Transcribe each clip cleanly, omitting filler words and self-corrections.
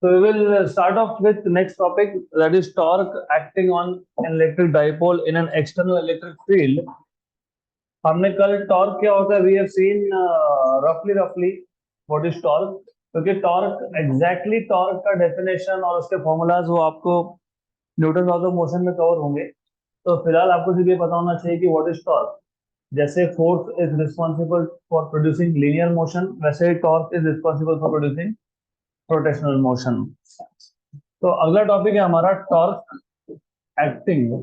So we will start off with next topic, that is torque acting on an electric dipole in an external electric field. हमने कल torque क्या होता है, we have seen रफली what is torque, क्योंकि torque exactly torque का definition और उसके फॉर्मूलाज वो आपको न्यूटन लॉज ऑफ मोशन में कवर होंगे। तो फिलहाल आपको सिर्फ ये पता होना चाहिए कि व्हाट इज टॉर्क। जैसे force is responsible for producing linear motion, वैसे ही torque is responsible for producing rotational motion. तो अगला टॉपिक है हमारा torque acting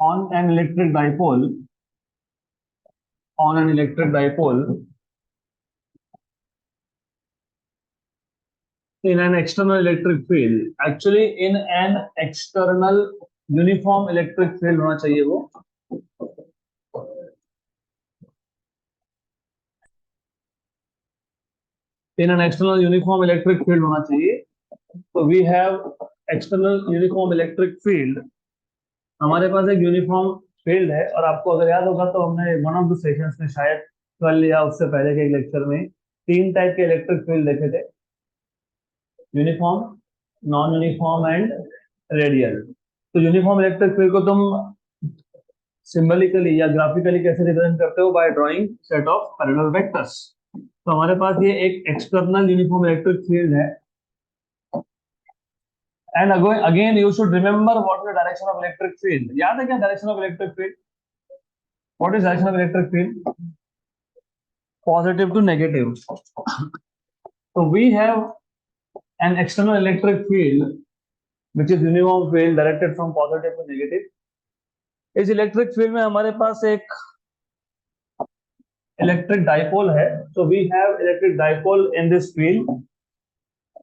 on an electric dipole, on an electric dipole in an external electric field, actually in an external uniform electric field होना चाहिए वो। in an external uniform electric field होना चाहिए। तो we have external uniform electric field, हमारे पास एक uniform field है। और आपको अगर याद होगा तो हमने वन ऑफ द सेशंस में शायद कल या उससे पहले के लेक्चर में तीन टाइप के इलेक्ट्रिक फील्ड देखे थे, uniform, non uniform and radial. तो यूनिफॉर्म इलेक्ट्रिक फील्ड को तुम सिंबलिकली या ग्राफिकली कैसे रिप्रेजेंट करते हो? By drawing set of parallel vectors. तो हमारे पास ये एक एक्सटर्नल यूनिफॉर्म इलेक्ट्रिक फील्ड है। And again you should remember what is the direction of electric field. याद है क्या direction of electric field? What is direction of electric field? Positive to negative. तो we have an external electric field which is uniform field directed from positive to negative। इस electric field में हमारे पास एक electric dipole है। So we have electric dipole in this field.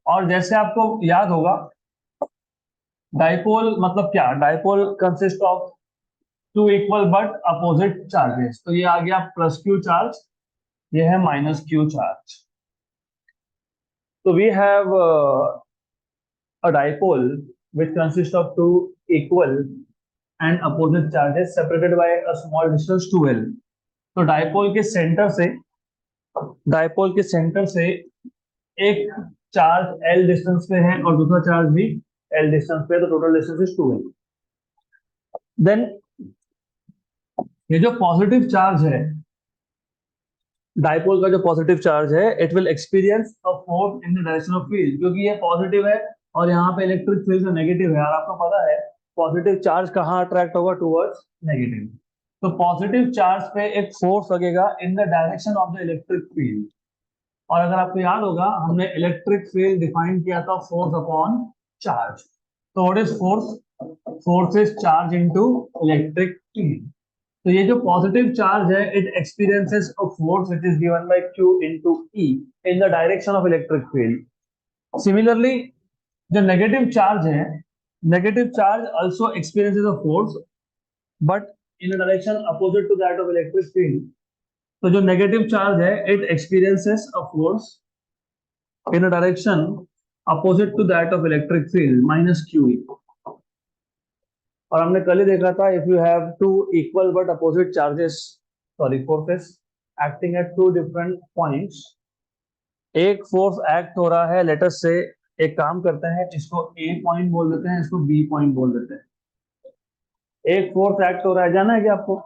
और जैसे आपको याद होगा, डाइपोल मतलब क्या? Dipole consist of two equal but opposite charges. तो ये आ गया प्लस क्यू चार्ज, ये है माइनस क्यू चार्ज। तो we have a dipole which consists of two equal and opposite charges separated by a small distance 2l। तो dipole के centre से एक चार्ज l डिस्टेंस पे है और दूसरा चार्ज भी l डिस्टेंस पे है, तो total distance is 2l। Then ये जो पॉजिटिव चार्ज है, डाइपोल का जो पॉजिटिव चार्ज है, it will experience a force in the direction of field, क्योंकि ये पॉजिटिव है और यहाँ पे इलेक्ट्रिक फील्ड नेगेटिव है। और आपको पता है पॉजिटिव चार्ज कहाँ अट्रैक्ट होगा? Towards negative. तो पॉजिटिव चार्ज पे एक फोर्स लगेगा इन the direction of the electric field. और अगर आपको याद होगा, हमने इलेक्ट्रिक फील्ड डिफाइन किया था फोर्स अपॉन चार्ज। तो what is force? Force is charge into electric field. तो ये जो पॉजिटिव चार्ज है, it experiences a force which is given by Q into E in the direction of electric field. Similarly जो negative charge है, negative charge also experiences a force but in a direction opposite to that of electric field. तो जो negative charge है, it experiences a force in a direction opposite to that of electric field minus QE। और हमने कल ही देखा था, if you have two equal but opposite charges, sorry forces acting at two different points, एक force act हो रहा है, लेटस से एक काम करते हैं, इसको A पॉइंट बोल देते हैं, इसको B पॉइंट बोल देते हैं। एक फोर्स एक्ट हो रहा है, जाना है क्या आपको?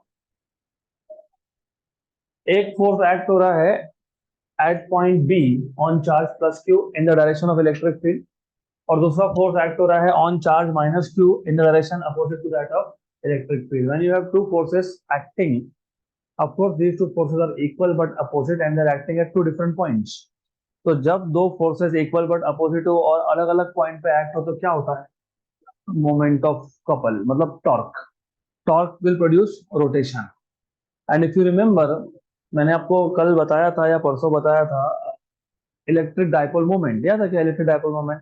एक फोर्स एक्ट हो रहा है at point B on charge plus Q in the direction of electric field, और दूसरा फोर्स एक्ट हो रहा है on charge minus Q in the direction opposite to that of electric field. When you have two forces acting, of course these two forces are equal but opposite and they're acting at two different points। तो जब दो forces equal but opposite हो और अलग अलग point पे act हो, तो क्या होता है? मोमेंट ऑफ कपल, मतलब torque. Torque will produce rotation. And if you remember, मैंने आपको कल बताया था या परसों बताया था, इलेक्ट्रिक डाइपोल मोमेंट। याद है क्या electric dipole moment?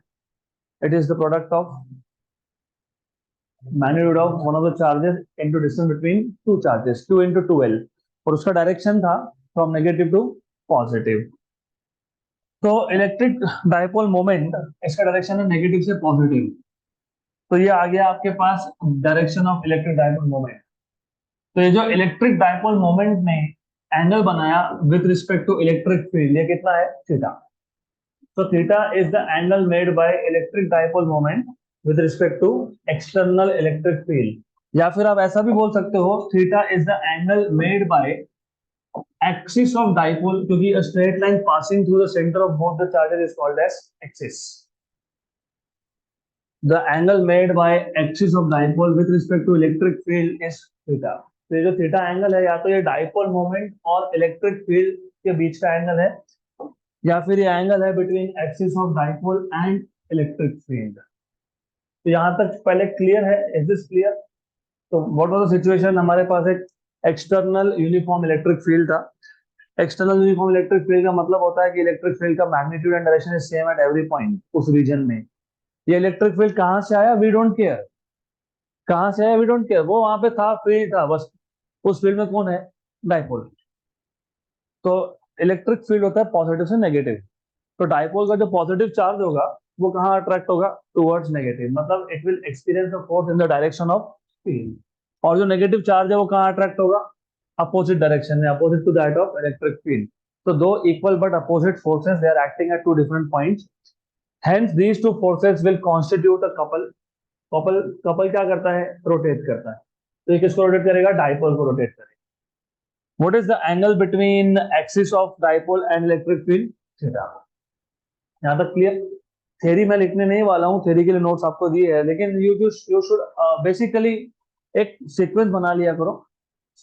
It is the product of magnitude of one of the charges into distance between two charges, Q into 2l, और उसका डायरेक्शन था फ्रॉम नेगेटिव टू पॉजिटिव। तो इलेक्ट्रिक डाइपोल मोमेंट, इसका direction है negative से positive. तो ये आ गया आपके पास direction of electric dipole moment. तो ये जो इलेक्ट्रिक डाइपोल मोमेंट ने एंगल बनाया with respect to electric field, ये कितना है? Theta. So theta is the angle made by electric dipole moment with respect to external electric field. या फिर आप ऐसा भी बोल सकते हो, theta is the angle made by axis of dipole, क्योंकि a straight line passing through the center of both the charges is called as axis. The angle made by axis of dipole with respect to electric field is theta. तो ये जो theta angle है, या तो ये dipole moment और electric field के बीच का एंगल है, या फिर ये एंगल है between axis of dipole and electric field. तो यहाँ तक पहले क्लियर है? Is this clear? तो व्हाट वाज द सिचुएशन? हमारे पास एक एक्सटर्नल यूनिफॉर्म इलेक्ट्रिक फील्ड था. एक्सटर्नल यूनिफॉर्म इलेक्ट्रिक फील्ड का मतलब होता है कि इलेक्ट्रिक फील्ड का magnitude and direction is same at every point उस रीजन में. ये इलेक्ट्रिक फील्ड कहाँ से आया? We don't care. कहाँ से आया? We don't care. वो वहां पे था, फील्ड था, बस उस फील्ड में कौन है? डाइपोल. तो इलेक्ट्रिक फील्ड होता है पॉजिटिव से नेगेटिव. तो डाइपोल का जो पॉजिटिव चार्ज होगा वो कहाँ अट्रैक्ट होगा? Towards negative. मतलब it will experience a force in the direction of field. और जो नेगेटिव चार्ज है वो कहाँ अट्रैक्ट होगा? अपोजिट डायरेक्शन में, opposite to that of electric field. तो दो equal but opposite forces, they are acting at two different points. Hence these two forces will constitute a couple. Couple क्या करता है? रोटेट करता है. तो ये किसको रोटेट करेगा? डाइपोल को रोटेट करेगा. What is the angle between axis of dipole and electric field? Theta. यहाँ तक क्लियर? थ्योरी मैं लिखने नहीं वाला हूँ, थ्योरी के लिए नोट्स आपको दिए हैं, लेकिन यू शुड बेसिकली एक सीक्वेंस बना लिया करो.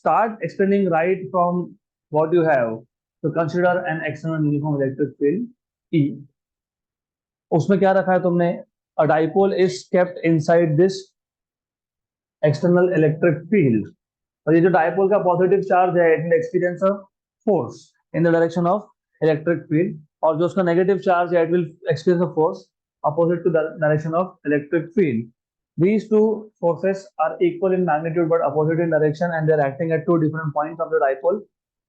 Start explaining right from what you have. तो consider an external uniform electric field E. उसमें क्या रखा है तुमने? A dipole is kept inside this external electric field. और ये जो डाइपोल का पॉजिटिव चार्ज है, it will experience a force in the direction of electric field. और जो उसका नेगेटिव चार्ज है, it will experience a force opposite to the direction of electric field. These two forces are equal in magnitude but opposite in direction, and they are acting at two different points of the dipole.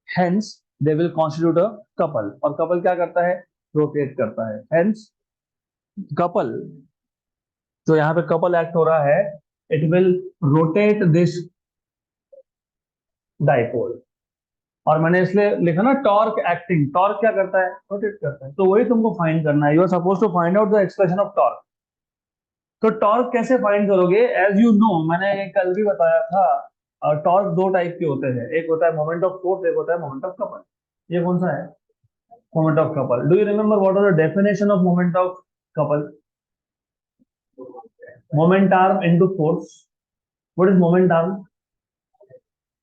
Hence, they will constitute a couple. और couple क्या करता है? Rotate करता है. Hence, couple, जो यहाँ पे couple act हो रहा है, it will rotate this dipole. और मैंने इसलिए लिखा ना टॉर्क एक्टिंग. टॉर्क क्या करता है? रोटेट करता है. तो वही तुमको फाइंड करना है. You are suppose to find out the expression of torque. तो टॉर्क कैसे फाइंड करोगे? एज यू नो, मैंने कल भी बताया था, टॉर्क दो टाइप के होते हैं. एक होता है मोमेंट ऑफ फोर्स, एक होता है मोमेंट ऑफ कपल. ये कौन सा है? Moment of couple. Do you remember what are the definition of moment of couple? Moment arm into force. What is moment arm?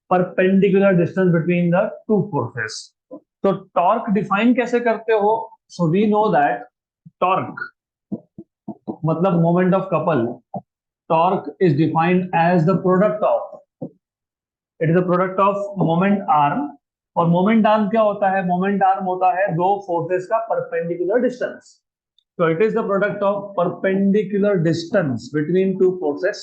Perpendicular distance between the two forces. तो torque define कैसे करते हो? So we know that torque मतलब moment of couple. Torque is defined as the product of, it is the product of moment arm. और moment arm क्या होता है? Moment arm होता है दो फोर्सेस का perpendicular distance. So it is the product of perpendicular distance between two forces.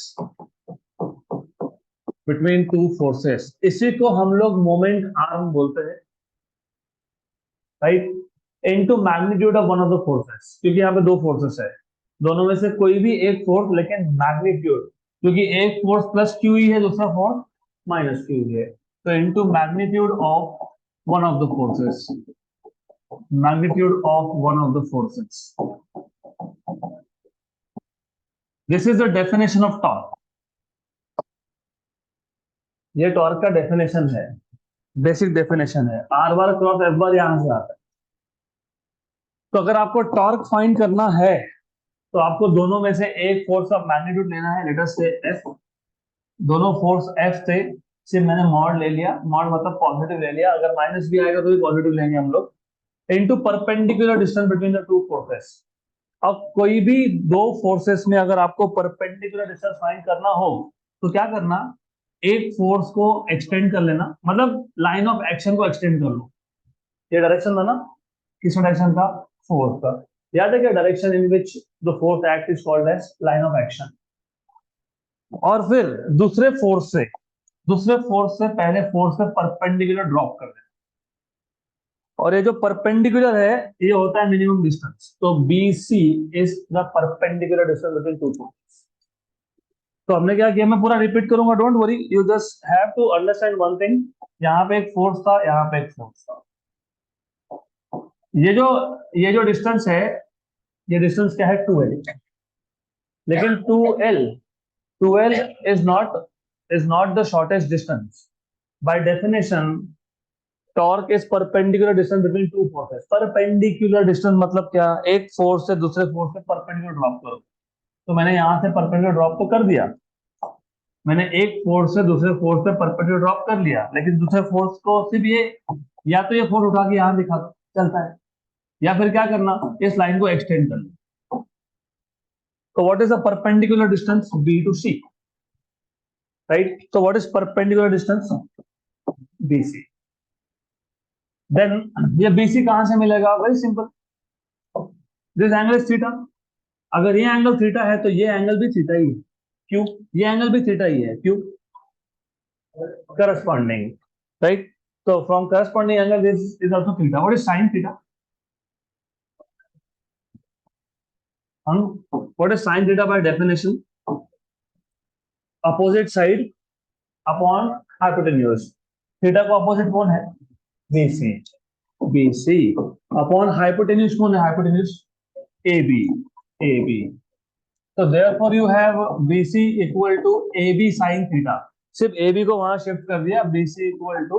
Between two forces. इसी को हम लोग मोमेंट आर्म बोलते हैं, right? Into magnitude of one of the forces. क्योंकि यहाँ पे दो फोर्सेस है, दोनों में से कोई भी एक फोर्स, लेकिन मैग्नीट्यूड, क्योंकि एक फोर्स प्लस क्यू ही है, दूसरा फोर्स माइनस क्यू है. तो into magnitude of one of the forces. Magnitude of one of the forces. This is the definition of torque. ये टॉर्क का डेफिनेशन है, बेसिक डेफिनेशन है. Are bar cross F bar यहां से आता है. तो अगर आपको टॉर्क फाइंड करना है तो आपको दोनों में से एक फोर्स का मैग्नीट्यूड लेना है. लेट अस से एफ. दोनों फोर्स एफ थे, सिर्फ मैंने मॉड ले लिया. मॉड मतलब पॉजिटिव ले लिया. अगर माइनस भी आएगा तो भी पॉजिटिव लेंगे हम लोग. Into perpendicular distance between the two forces. अब कोई भी दो फोर्सेस में अगर आपको परपेंडिकुलर डिस्टेंस फाइंड करना हो तो क्या करना? एक फोर्स को एक्सटेंड कर लेना, मतलब लाइन ऑफ एक्शन को एक्सटेंड कर लो. ये डायरेक्शन था ना, किस डायरेक्शन का? फोर्स का. याद है क्या? Direction in which the force act is called as line of action. और फिर दूसरे फोर्स से पहले फोर्स से परपेंडिकुलर ड्रॉप कर देना. और ये जो परपेंडिकुलर है ये होता है मिनिमम डिस्टेंस. तो BC is the perpendicular distance between two forces. तो हमने क्या किया, मैं पूरा रिपीट करूंगा, don't worry, you just have to understand one thing. यहाँ पे एक फोर्स था, यहाँ पे एक फोर्स था. ये जो डिस्टेंस है, ये डिस्टेंस क्या है 2l, लेकिन 2l is not the shortest distance by definition. Torque is perpendicular distance between two forces. Perpendicular distance मतलब क्या, एक फोर्स से दूसरे फोर्स से परपेंडिकुलर ड्रॉप करो. तो मैंने यहां से परपेंडिकुलर ड्रॉप तो कर दिया, मैंने एक फोर्स से दूसरे फोर्स पे परपेंडिकुलर ड्रॉप कर लिया, लेकिन दूसरे फोर्स को सिर्फ ये, या तो ये फोर्स उठा के यहां दिखा दो चलता है, या फिर क्या करना, इस लाइन को एक्सटेंड कर लो. तो what is the perpendicular distance B to C, right. तो what is perpendicular distance B C. Then ये बी सी कहां से मिलेगा, very simple, this angle is theta. अगर ये एंगल थीटा है तो ये एंगल भी थीटा ही है. क्यों, ये एंगल भी थीटा ही है, क्यों, corresponding, right. So from corresponding angle, this is also theta. What is sin theta? What is sin theta by definition? Opposite side upon hypotenuse. Theta को opposite कौन है, BC. BC upon hypotenuse कौन है, hypotenuse AB. AB. So therefore you have BC equal to AB sin theta. सिर्फ AB को वहां shift कर दिया, BC equal to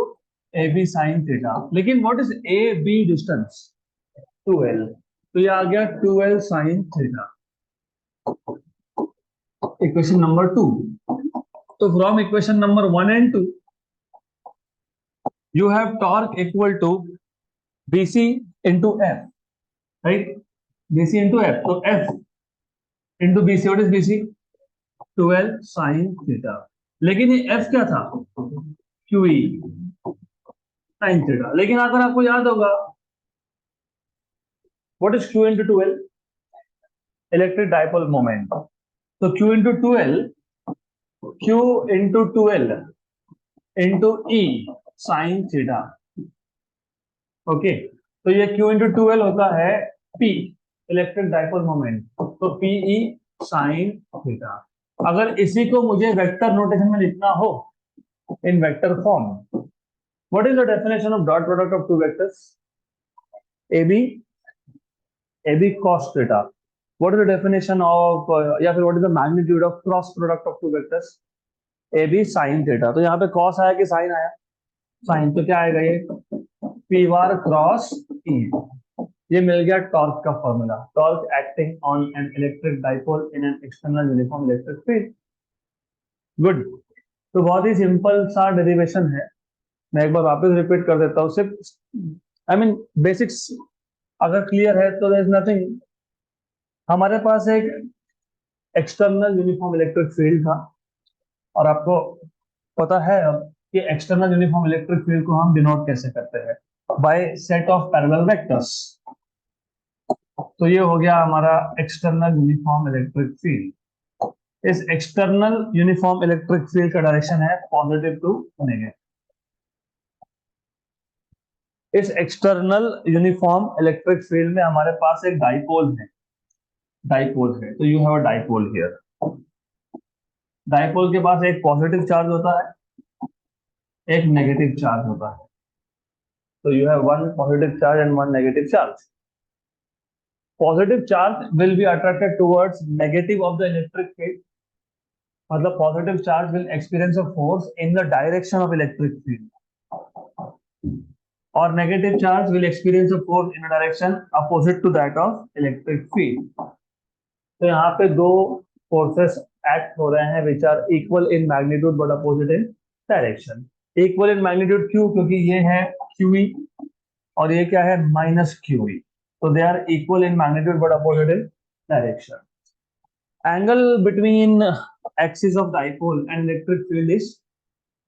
AB sin theta. लेकिन what is AB distance? 2l. तो ये आ गया 2l sin theta. Equation number 2. तो from equation number 1 and 2 you have torque equal to BC into F, right. BC into F. So F into BC, what is BC? 12 sin theta. लेकिन ये F क्या था, QE sin theta. लेकिन अगर आपको याद होगा, what is Q into 12? Electric dipole moment. तो Q into 12, Q into 12 into E sin theta. Okay, तो ये Q into 12 होता है P, इलेक्ट्रिक डाइपोल मोमेंट. तो PE sin थीटा. अगर इसी को मुझे वेक्टर नोटेशन में लिखना हो इन vector form, what is the definition of dot product of two vectors, AB cos theta. What is the definition of या फिर what is the magnitude of cross product of two vectors, AB sin theta. तो यहाँ पे cos आया कि sin आया, sin. तो क्या आएगा ये, P बार क्रॉस E. ये मिल गया टॉर्क का formula. Torque acting on an electric dipole in an external uniform electric field. Good. तो बहुत ही सिंपल सा डेरिवेशन है. मैं एक बार वापस रिपीट कर देता हूँ, सिर्फ I mean बेसिक्स अगर क्लियर है तो देयर इज नथिंग. हमारे पास एक एक्सटर्नल यूनिफॉर्म इलेक्ट्रिक फील्ड था, और आपको पता है अब कि एक्सटर्नल यूनिफॉर्म इलेक्ट्रिक फील्ड को हम डिनोट कैसे करते हैं, by set of parallel vectors. तो ये हो गया हमारा एक्सटर्नल यूनिफॉर्म इलेक्ट्रिक फील्ड. इस एक्सटर्नल यूनिफॉर्म इलेक्ट्रिक फील्ड का डायरेक्शन है पॉजिटिव टू नेगेटिव. इस एक्सटर्नल यूनिफॉर्म इलेक्ट्रिक फील्ड में हमारे पास एक डाइपोल है, तो you have a dipole here. Dipole के पास एक पॉजिटिव चार्ज होता है, एक नेगेटिव चार्ज होता है. तो you have one positive charge and one negative charge. Positive charge will be attracted towards negative of the electric field. मतलब positive charge will experience a force in the direction of electric field, और negative charge will experience a force in a direction opposite to that of electric field. तो यहाँ पे दो forces act हो रहे हैं which are equal in magnitude but opposite in direction. Equal in magnitude क्यों, क्योंकि ये है QE और ये क्या है माइनस QE. तो they are equal in magnitude but opposite in direction. Angle between axis of dipole and electric field is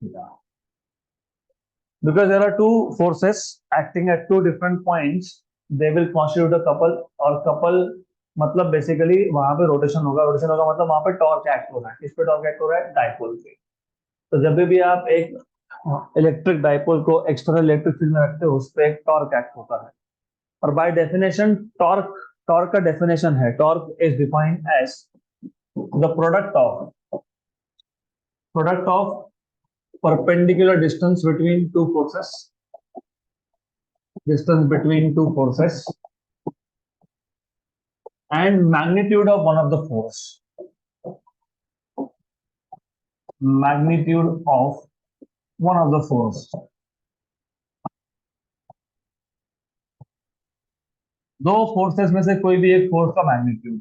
theta. Because there are two forces acting at two different points, they will constitute a couple. और couple मतलब basically वहां पे rotation होगा मतलब वहां पे torque act हो रहा है. किस पे टॉर्क एक्ट हो रहा है, डाइपोल पे. तो जब भी आप एक इलेक्ट्रिक डाइपोल को एक्सटर्नल इलेक्ट्रिक फील्ड में रखते हो, उस पर एक टॉर्क एक्ट होता है. और बाय डेफिनेशन टॉर्क का डेफिनेशन है, torque is defined as the product of perpendicular distance between two forces and magnitude of one of the force. Magnitude of one of the force. दो forces में से कोई भी एक फोर्स का magnitude.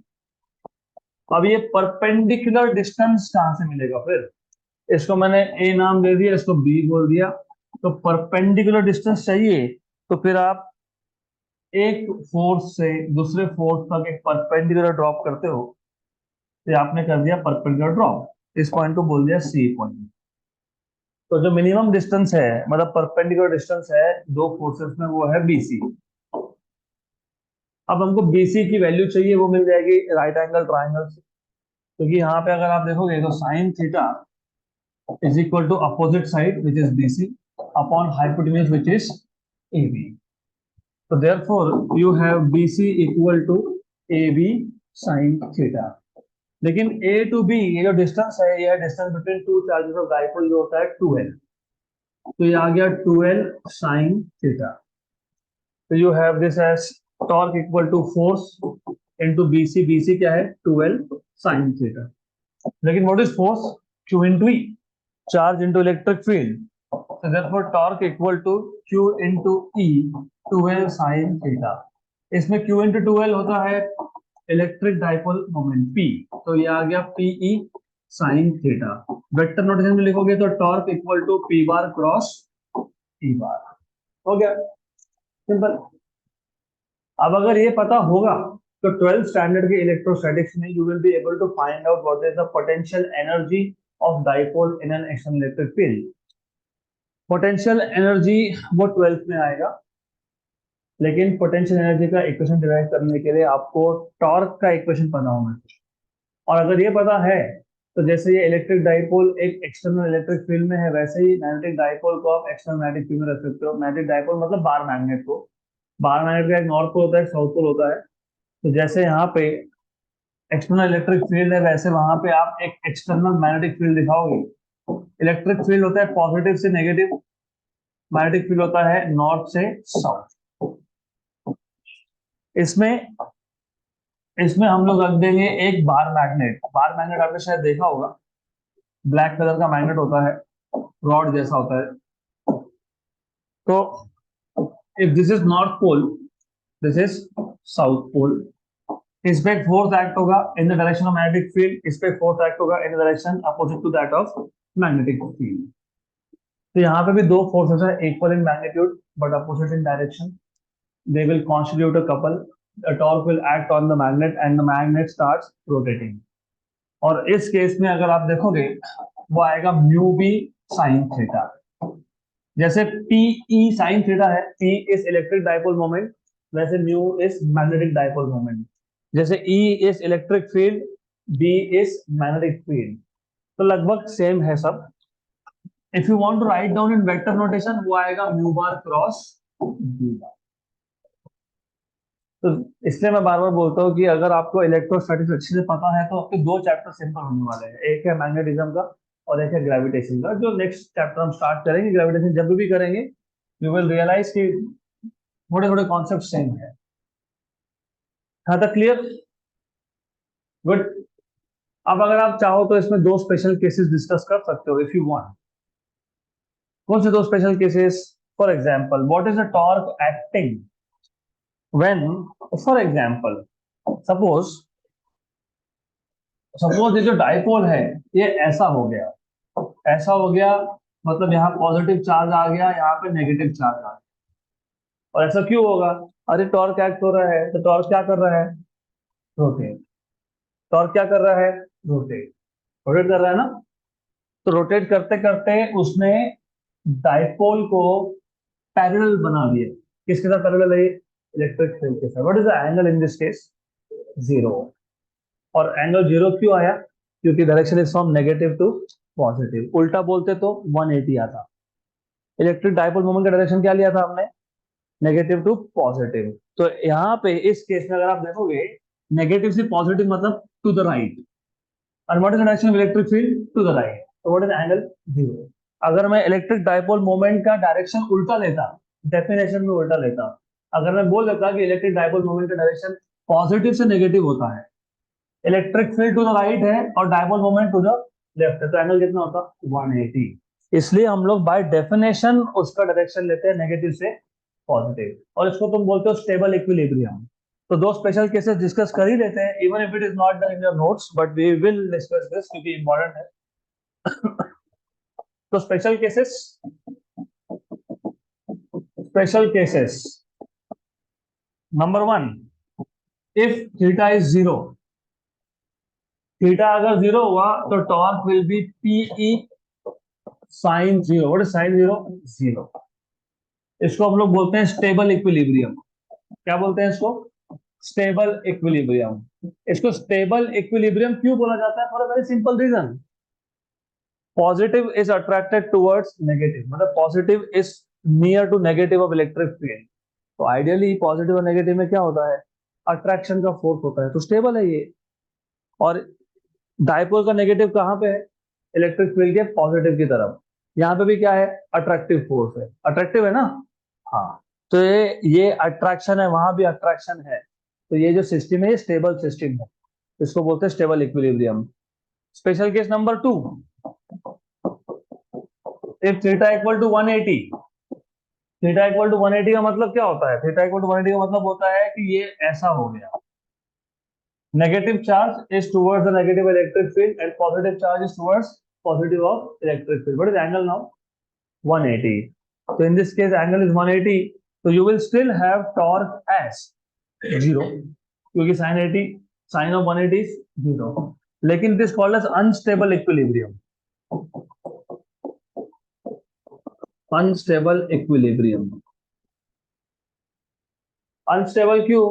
अब ये परपेंडिकुलर डिस्टेंस कहां से मिलेगा फिर? इसको मैंने ए नाम दे दिया, इसको बी बोल दिया, तो परपेंडिकुलर डिस्टेंस चाहिए तो फिर आप एक फोर्स से दूसरे फोर्स तक एक परपेंडिकुलर ड्रॉप करते हो, तो आपने कर दिया परपेंडिकुलर ड्रॉप। इस पॉइंट को बोल दिया सी पॉइंट। तो जो मिनिमम डिस्टेंस है, मतलब परपेंडिकुलर डिस्टेंस है दो फोर्सेस में, वो है बीसी। अब हमको बीसी की वैल्यू चाहिए, वो मिल जाएगी राइट एंगल ट्राइंगल से। क्योंकि यहाँ पे अगर आप देखोगे तो sine theta is equal to opposite side, which is BC, upon hypotenuse, which is AB. So therefore you have BC equal to AB sin theta. लेकिन A to B ये जो डिस्टेंस है, ये distance between two charges of dipole जो होता है 2L। तो ये आ गया 2L sin theta। तो you have this as torque equal to force into BC। BC क्या है? 2L sin theta। लेकिन what is force? Q into E, charge into electric field. So therefore torque equal to Q into E 2L sin theta। इसमें Q into 2L होता है electric dipole moment P, तो ये आ गया PE sin theta. Vector notation में लिखोगे तो torque equal to P bar cross E bar. हो गया सिंपल। अब अगर ये पता होगा तो 12th स्टैंडर्ड के इलेक्ट्रोस्टैटिक्स में you will be able to find out what is the potential energy of dipole in an external electric field. Potential energy वो 12th में आएगा, लेकिन पोटेंशियल एनर्जी का इक्वेशन डिराइव करने के लिए आपको टॉर्क का इक्वेशन पता होना चाहिए। और अगर ये पता है तो जैसे ये इलेक्ट्रिक डाइपोल एक एक्सटर्नल इलेक्ट्रिक फील्ड में है, वैसे ही मैग्नेटिक डाइपोल को आप एक्सटर्नल मैग्नेटिक फील्ड में रख सकते हो। मैग्नेटिक डाइपोल मतलब बार मैग्नेट को, बार मैग्नेट का एक नॉर्थ पोल होता है, एक साउथ पोल होता है। तो जैसे यहाँ पे एक्सटर्नल इलेक्ट्रिक फील्ड है, वैसे वहां पे आप एक एक्सटर्नल मैग्नेटिक फील्ड दिखाओगे। इलेक्ट्रिक फील्ड होता है पॉजिटिव से नेगेटिव, मैग्नेटिक फील्ड होता है नॉर्थ से साउथ। इसमें इसमें हम लोग रख देंगे एक बार मैग्नेट। बार मैग्नेट आपने शायद देखा होगा, ब्लैक कलर का मैग्नेट होता है, रॉड जैसा होता है। तो if this is north pole, this is south pole. इस पे फोर्स एक्ट होगा in the direction of magnetic field, इस पे फोर्स एक्ट होगा in the direction opposite to that of magnetic field. तो यहाँ पे भी दो फोर्सेस है, equal in magnitude but opposite in direction. They will constitute a couple. A torque will act on the magnet and the magnet starts rotating. और इस case में अगर आप देखोगे वो आएगा म्यू बी साइन थीटा। जैसे पी ई साइन थीटा है, P is electric dipole moment, वैसे mu is magnetic dipole moment. जैसे E is electric field, B is magnetic field. तो लगभग सेम है सब। If you want to write down in vector notation, वो आएगा mu bar cross B bar. तो इसलिए मैं बार बार बोलता हूँ कि अगर आपको इलेक्ट्रोस्टैटिक्स अच्छे से पता है तो आपके दो चैप्टर सिंपल होने वाले हैं। एक है मैग्नेटिज्म का और एक है ग्रेविटेशन का। जो नेक्स्ट चैप्टर हम स्टार्ट करेंगे ग्रेविटेशन, जब भी करेंगे यू विल रियलाइज कि थोड़े थोड़े कॉन्सेप्ट सेम है। हाँ तक क्लियर? गुड। अब अगर आप चाहो तो इसमें दो स्पेशल केसेस डिस्कस कर सकते हो इफ यू वांट। कौन से दो special cases? For example, what is the torque acting when, for example suppose suppose ये जो डाइपोल है ये ऐसा हो गया, ऐसा हो गया, मतलब यहाँ पॉजिटिव चार्ज आ गया, यहाँ पे नेगेटिव चार्ज आ गया। और ऐसा क्यों होगा? अरे टॉर्क एक्ट हो रहा है, तो टॉर्क क्या कर रहा है? रोटेट। टॉर्क क्या कर रहा है? रोटेट। रोटेट कर रहा है ना। तो रोटेट करते करते उसने डाइपोल को पैरेलल बना दिया। किसके साथ पैरेलल है? इलेक्ट्रिक फील्ड के साथ। What is the angle in this case? Zero. और एंगल जीरो क्यों आया? क्योंकि direction is from negative to positive. उल्टा बोलते तो 180 आता। इलेक्ट्रिक डाइपोल मोमेंट का डायरेक्शन क्या लिया था हमने? Negative to positive. तो यहाँ पे इस केस में अगर आप देखोगे, नेगेटिव से पॉजिटिव मतलब टू द राइट, और what is the direction of electric field? To the right. तो व्हाट इज एंगल? जीरो। अगर मैं इलेक्ट्रिक डाइपोल मोमेंट का डायरेक्शन उल्टा लेता, डेफिनेशन में उल्टा लेता, अगर मैं बोल देता कि इलेक्ट्रिक डाइपोल मोमेंट का डायरेक्शन पॉजिटिव से नेगेटिव होता है। Electric field to the right है और dipole moment to the left है, तो एंगल कितना होता है 180। इसलिए हम लोग बाय डेफिनेशन उसका डायरेक्शन लेते हैं नेगेटिव से पॉजिटिव, और इसको तुम बोलते हो स्टेबल इक्विलिब्रियम। तो दो स्पेशल केसेस डिस्कस कर ही लेते हैं, even if it is not done in your notes, but we will discuss this क्योंकि इंपॉर्टेंट है। तो special cases number 1, if theta is 0, theta अगर 0 हुआ तो torque will be PE sine 0। What is sine 0? 0। इसको हम लोग बोलते हैं स्टेबल इक्विलिब्रियम। क्या बोलते हैं इसको? Stable equilibrium. इसको स्टेबल इक्विलिब्रियम क्यों बोला जाता है? For a very simple reason, positive is attracted towards negative, मतलब positive is near to negative of electric field. तो आइडियली पॉजिटिव और नेगेटिव में क्या होता है? अट्रैक्शन का फोर्स होता है, तो स्टेबल है ये। और डायपोल का नेगेटिव कहाँ पे है? इलेक्ट्रिक फील्ड के पॉजिटिव की तरफ। यहाँ पे भी क्या है? अट्रैक्टिव फोर्स है, अट्रैक्टिव है ना। हाँ, तो ये अट्रैक्शन है, वहां भी अट्रैक्शन है, तो ये जो सिस्टम है ये स्टेबल सिस्टम है, इसको बोलते हैं stable equilibrium. Special case number 2, if theta equal to 180। Theta equal to 180 का मतलब क्या होता है? थीटा इक्वल टू 180 का मतलब होता है कि ये ऐसा हो गया, negative charge is towards the negative electric field and positive charge is towards positive of electric field. What is angle now? 180। So in this case angle is 180, so you will still have torque as 0 क्योंकि sin 80 sin of 180 is 0, लेकिन it is called as unstable equilibrium। Unstable equilibrium. Unstable क्यों?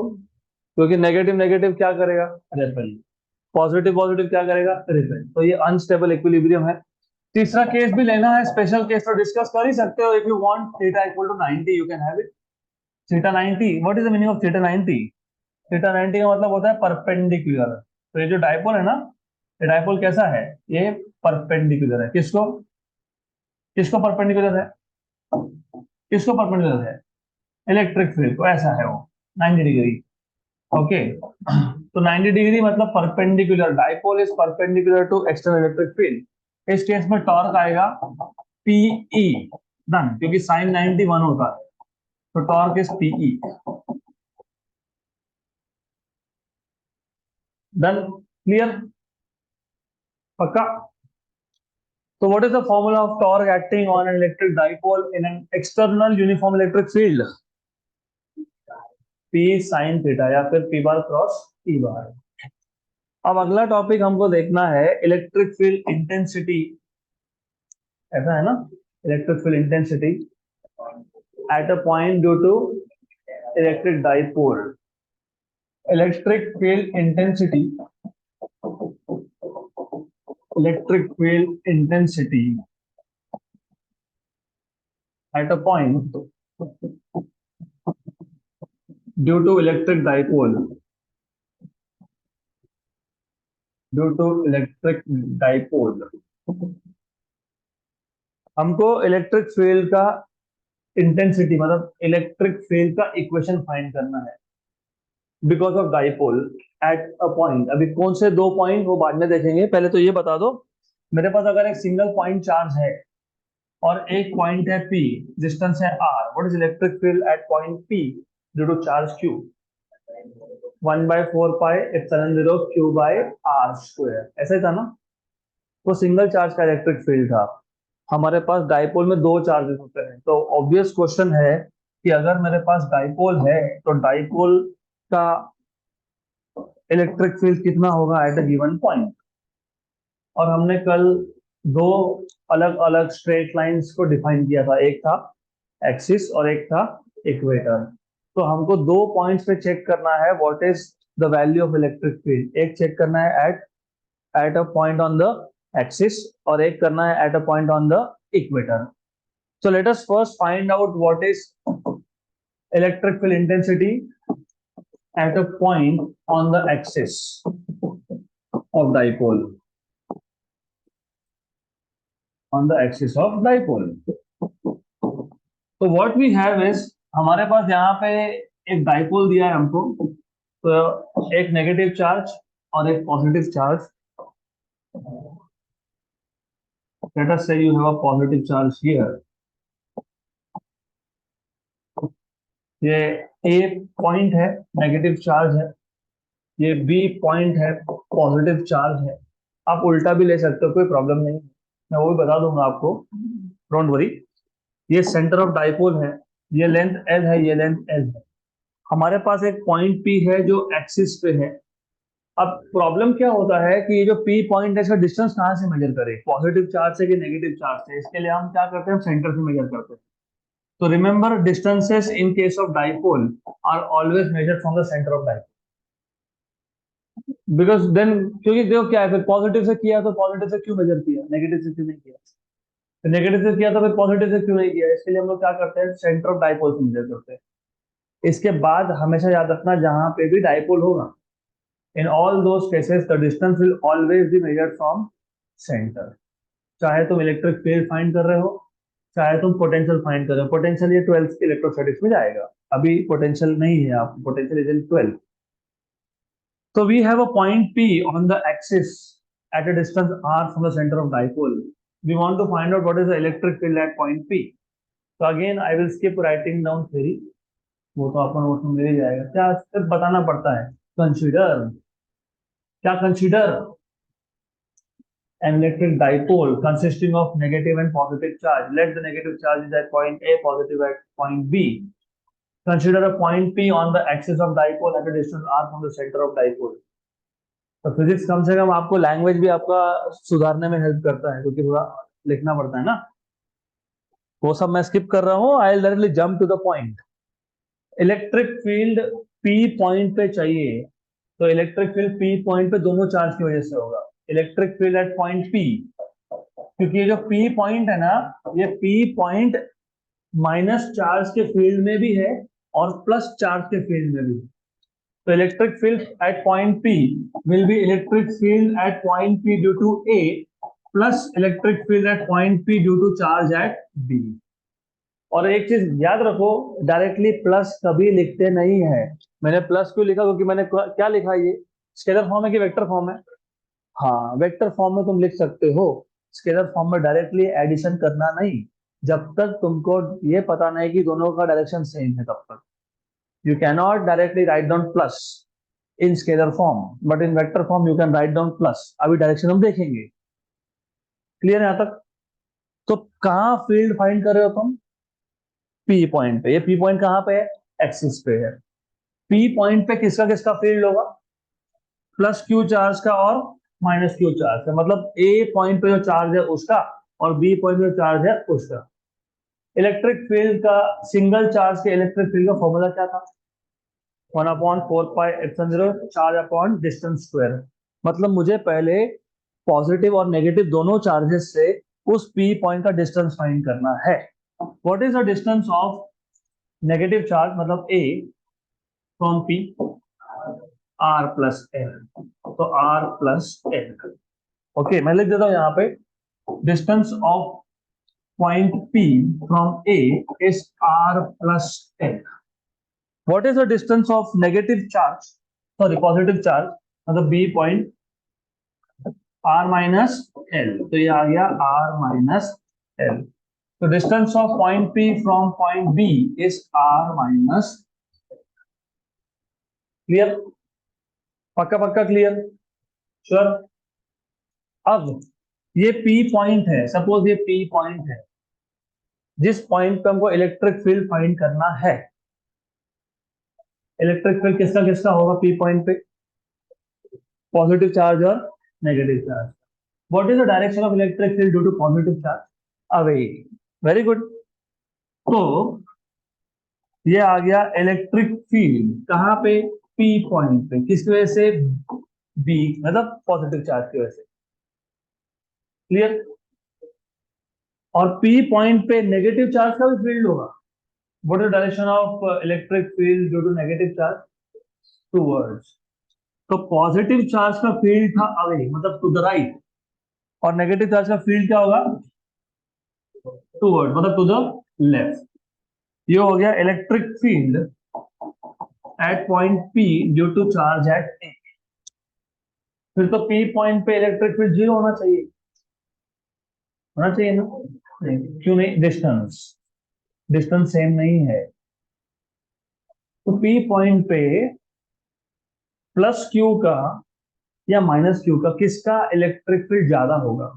क्योंकि negative negative क्या करेगा? Repel. Positive positive क्या करेगा? Repel. तो ये अनस्टेबल इक्विलिब्रियम है। तीसरा केस भी लेना है, स्पेशल केस तो डिस्कस कर ही सकते हो। If you want theta equal to 90 you can have it. Theta 90, what is the meaning of theta 90? Theta 90 का मतलब होता है परपेंडिकुलर। तो ये जो डायपोल है ना, ये डायपोल कैसा है? ये परपेंडिकुलर है। किसको? किसको परपेंडिकुलर है? किसको परपेंडिकुलर है? इलेक्ट्रिक फील्ड को। ऐसा है वो 90 डिग्री। ओके, तो 90 डिग्री मतलब perpendicular, dipole is perpendicular to external electric field. इस केस में टॉर्क आएगा पीई, डन, क्योंकि साइन 90 1 होता है, तो torque is PE, done, clear, पक्का। So what is the formula of torque acting on an electric dipole in an external uniform electric field? P sin theta या फिर P bar cross T bar। अब अगला topic हमको देखना है electric field intensity. ऐसा है ना, electric field intensity at a point due to electric dipole. Electric field intensity, electric field intensity at a point due to electric dipole, due to electric dipole. हमको electric field का intensity मतलब electric field का equation find करना है because of dipole at a point. अभी कौन से दो पॉइंट वो बाद में देखेंगे, पहले तो ये बता दो, मेरे पास अगर एक सिंगल पॉइंट चार्ज है और एक पॉइंट है P, डिस्टेंस है R, what is electric field at point P due to charge Q? 1/4 pi epsilon 0 Q by R square. ऐसा ही था ना, वो सिंगल चार्ज का इलेक्ट्रिक फील्ड था। हमारे पास डाइपोल में दो चार्जेस होते हैं, तो ऑब्वियस क्वेश्चन है कि अगर मेरे पास डाइपोल है तो डाइपोल का इलेक्ट्रिक फील्ड कितना होगा एट अ गिवन पॉइंट। और हमने कल दो अलग अलग स्ट्रेट लाइंस को डिफाइन किया था, एक था एक्सिस और एक था इक्वेटर। तो हमको दो पॉइंट्स पे चेक करना है what is the value of electric field. एक चेक करना है eight a point on the axis और एक करना है eight a point on the equator. So let us first find out what is electric field intensity at a point on the axis of dipole. On the axis of dipole. So what we have is, हमारे पास यहाँ पे एक dipole दिया है हमको, तो एक negative charge और एक पॉजिटिव चार्ज, लेट अस से you have a positive charge here, ये ए पॉइंट है, नेगेटिव चार्ज है, ये बी पॉइंट है, पॉजिटिव चार्ज है। आप उल्टा भी ले सकते हो, कोई प्रॉब्लम नहीं है, मैं वो भी बता दूंगा आपको, डोंट वरी। ये सेंटर ऑफ डाइपोल है, ये लेंथ एल है, ये लेंथ एल है। हमारे पास एक पॉइंट पी है जो एक्सिस पे है। अब प्रॉब्लम क्या होता है कि ये जो पी पॉइंट है इसका डिस्टेंस कहाँ से मेजर करें, पॉजिटिव चार्ज से कि नेगेटिव चार्ज से? इसके लिए हम क्या करते हैं, सेंटर से मेजर करते हैं। तो remember, distances in case of dipole are always measured from the centre of dipole, because then, क्योंकि देखो क्या है, फिर पॉजिटिव से किया तो पॉजिटिव से क्यों मेजर किया, नेगेटिव से क्यों नहीं किया? तो नेगेटिव से किया तो फिर पॉजिटिव से क्यों नहीं किया? इसके लिए हम लोग क्या करते हैं, सेंटर ऑफ डाइपोल से मेजर करते हैं। इसके बाद हमेशा याद रखना, जहां पे भी डाइपोल होगा, in all those cases the distance will always be measured from centre. चाहे तुम इलेक्ट्रिक फील्ड फाइंड कर रहे हो, चाहे तुम पोटेंशियल फाइंड कर रहे हो। पोटेंशियल ये 12th के इलेक्ट्रोस्टैटिक्स में जाएगा, अभी पोटेंशियल नहीं है, आप potential is in 12th। So we have a point P on the axis at a distance r from the center of dipole. We want to find out what is the electric field at point P. So again, I will skip writing down theory. वो तो आपका note में मिल ही जाएगा। क्या सिर्फ बताना पड़ता है, कंसीडर, क्या consider, an electric dipole consisting of negative and positive charge. Let the negative charge is at point A, positive at point B. Consider a point P on the axis of dipole at a distance r from the center of dipole. तो physics कम से कम आपको language भी आपका सुधारने में help करता है, क्योंकि थोड़ा लिखना पड़ता है ना। वो सब मैं स्किप कर रहा हूँ, I will directly jump to the point. Electric field P point पे चाहिए, तो इलेक्ट्रिक फील्ड पी पॉइंट पे दोनों चार्ज की वजह से होगा। Electric field at point P, क्योंकि ये जो पी पॉइंट है ना, ये पी पॉइंट माइनस चार्ज के फील्ड में भी है और प्लस चार्ज के फील्ड में भी है। So electric field at point P will be electric field at point P due to A plus electric field at point P due to charge at B. और एक चीज याद रखो, डायरेक्टली प्लस कभी लिखते नहीं है। मैंने प्लस क्यों लिखा, क्योंकि मैंने क्या लिखा, ये स्केलर फॉर्म है कि वेक्टर फॉर्म है? हाँ, वेक्टर फॉर्म में तुम लिख सकते हो, स्केलर फॉर्म में डायरेक्टली एडिशन करना नहीं, जब तक तुमको ये पता नहीं कि दोनों का डायरेक्शन सेम है तब तक। You cannot directly write down plus in scalar form, but in vector form you can write down plus. अभी डायरेक्शन हम देखेंगे, क्लियर है यहाँ तक? तो कहाँ फील्ड फाइंड कर रहे हो तुम? पी पॉइंट पे। ये पी पॉइंट कहाँ पे है? एक्सिस पे है। पी पॉइंट पे किसका किसका फील्ड होगा? प्लस क्यू चार्ज का और माइनस क्यू चार्ज का। मतलब ए पॉइंट पे जो चार्ज है उसका और बी पॉइंट पे जो चार्ज है उसका। इलेक्ट्रिक फील्ड का, सिंगल चार्ज के इलेक्ट्रिक फील्ड का फॉर्मूला क्या था? 1/4πε0 चार्ज अपॉन डिस्टेंस स्क्वायर। मतलब मुझे पहले पॉजिटिव और नेगेटिव दोनों चार्जेस से उस पी पॉइंट का डिस्टेंस फाइंड करना है। What is the distance of negative charge, मतलब A, from P? R plus L. तो आर प्लस एल। ओके, मैं लिख देता हूं यहाँ पे, distance of point P from A is R plus L. What is the distance of negative charge, sorry, positive charge, मतलब B point, R minus L। तो ये आ गया R minus L। तो distance of point P from point B is R minus। Clear? पक्का पक्का clear? Sure? अब ये P पॉइंट है, सपोज ये P पॉइंट है, जिस पॉइंट पे हमको इलेक्ट्रिक फील्ड फाइंड करना है। इलेक्ट्रिक फील्ड किसका किसका होगा पी पॉइंट पे? पॉजिटिव चार्ज और negative charge. What is the direction of electric field due to positive charge? Away. Very good. तो ये आ गया इलेक्ट्रिक फील्ड कहाँ पे? P पॉइंट पे। किसकी वजह से? B, मतलब पॉजिटिव चार्ज की वजह से। क्लियर? और P पॉइंट पे नेगेटिव चार्ज का भी फील्ड होगा। What is the direction of electric field due to negative charge? Towards. तो पॉजिटिव चार्ज का फील्ड था अवे, मतलब टू द राइट, और नेगेटिव चार्ज का फील्ड क्या होगा? टूवर्ड, मतलब टू द लेफ्ट। ये हो गया electric field at point P due to charge at A। फिर तो P पॉइंट पे इलेक्ट्रिक फील्ड जीरो होना चाहिए, होना चाहिए ना? नहीं, क्यों नहीं? डिस्टेंस, डिस्टेंस सेम नहीं है, तो P पॉइंट पे प्लस Q का या माइनस Q का किसका इलेक्ट्रिक फील्ड ज्यादा होगा?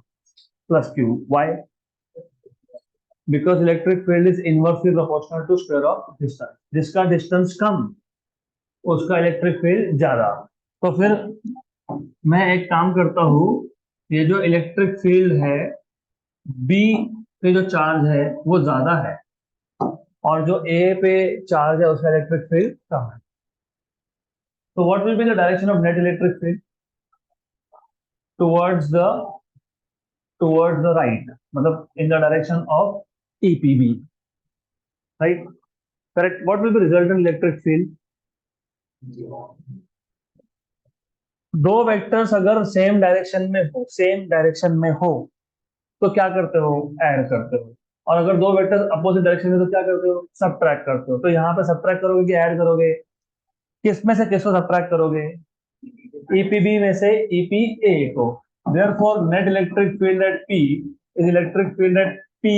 Plus Q। Why? Because electric field is inversely proportional to square of distance. जिसका डिस्टेंस कम उसका इलेक्ट्रिक फील्ड ज्यादा। तो फिर मैं एक काम करता हूं, ये जो इलेक्ट्रिक फील्ड है बी पे जो चार्ज है वो ज्यादा है, और जो ए पे चार्ज है उसका इलेक्ट्रिक फील्ड कम है। तो what will be the direction of net electric field? Towards the towards the right, मतलब in the direction of EPB, right? Correct. What will be resultant electric field? दो वेक्टर्स अगर same direction में हो तो क्या करते हो? ऐड करते हो। और अगर दो वेक्टर अपोजिट डायरेक्शन में तो क्या करते हो? सबट्रैक्ट करते हो। तो यहाँ पे सबट्रैक्ट करोगे कि ऐड करोगे? किस में से किसको सबट्रैक्ट करोगे? ईपीबी में से ईपीए को। Therefore net electric field at P is electric field at P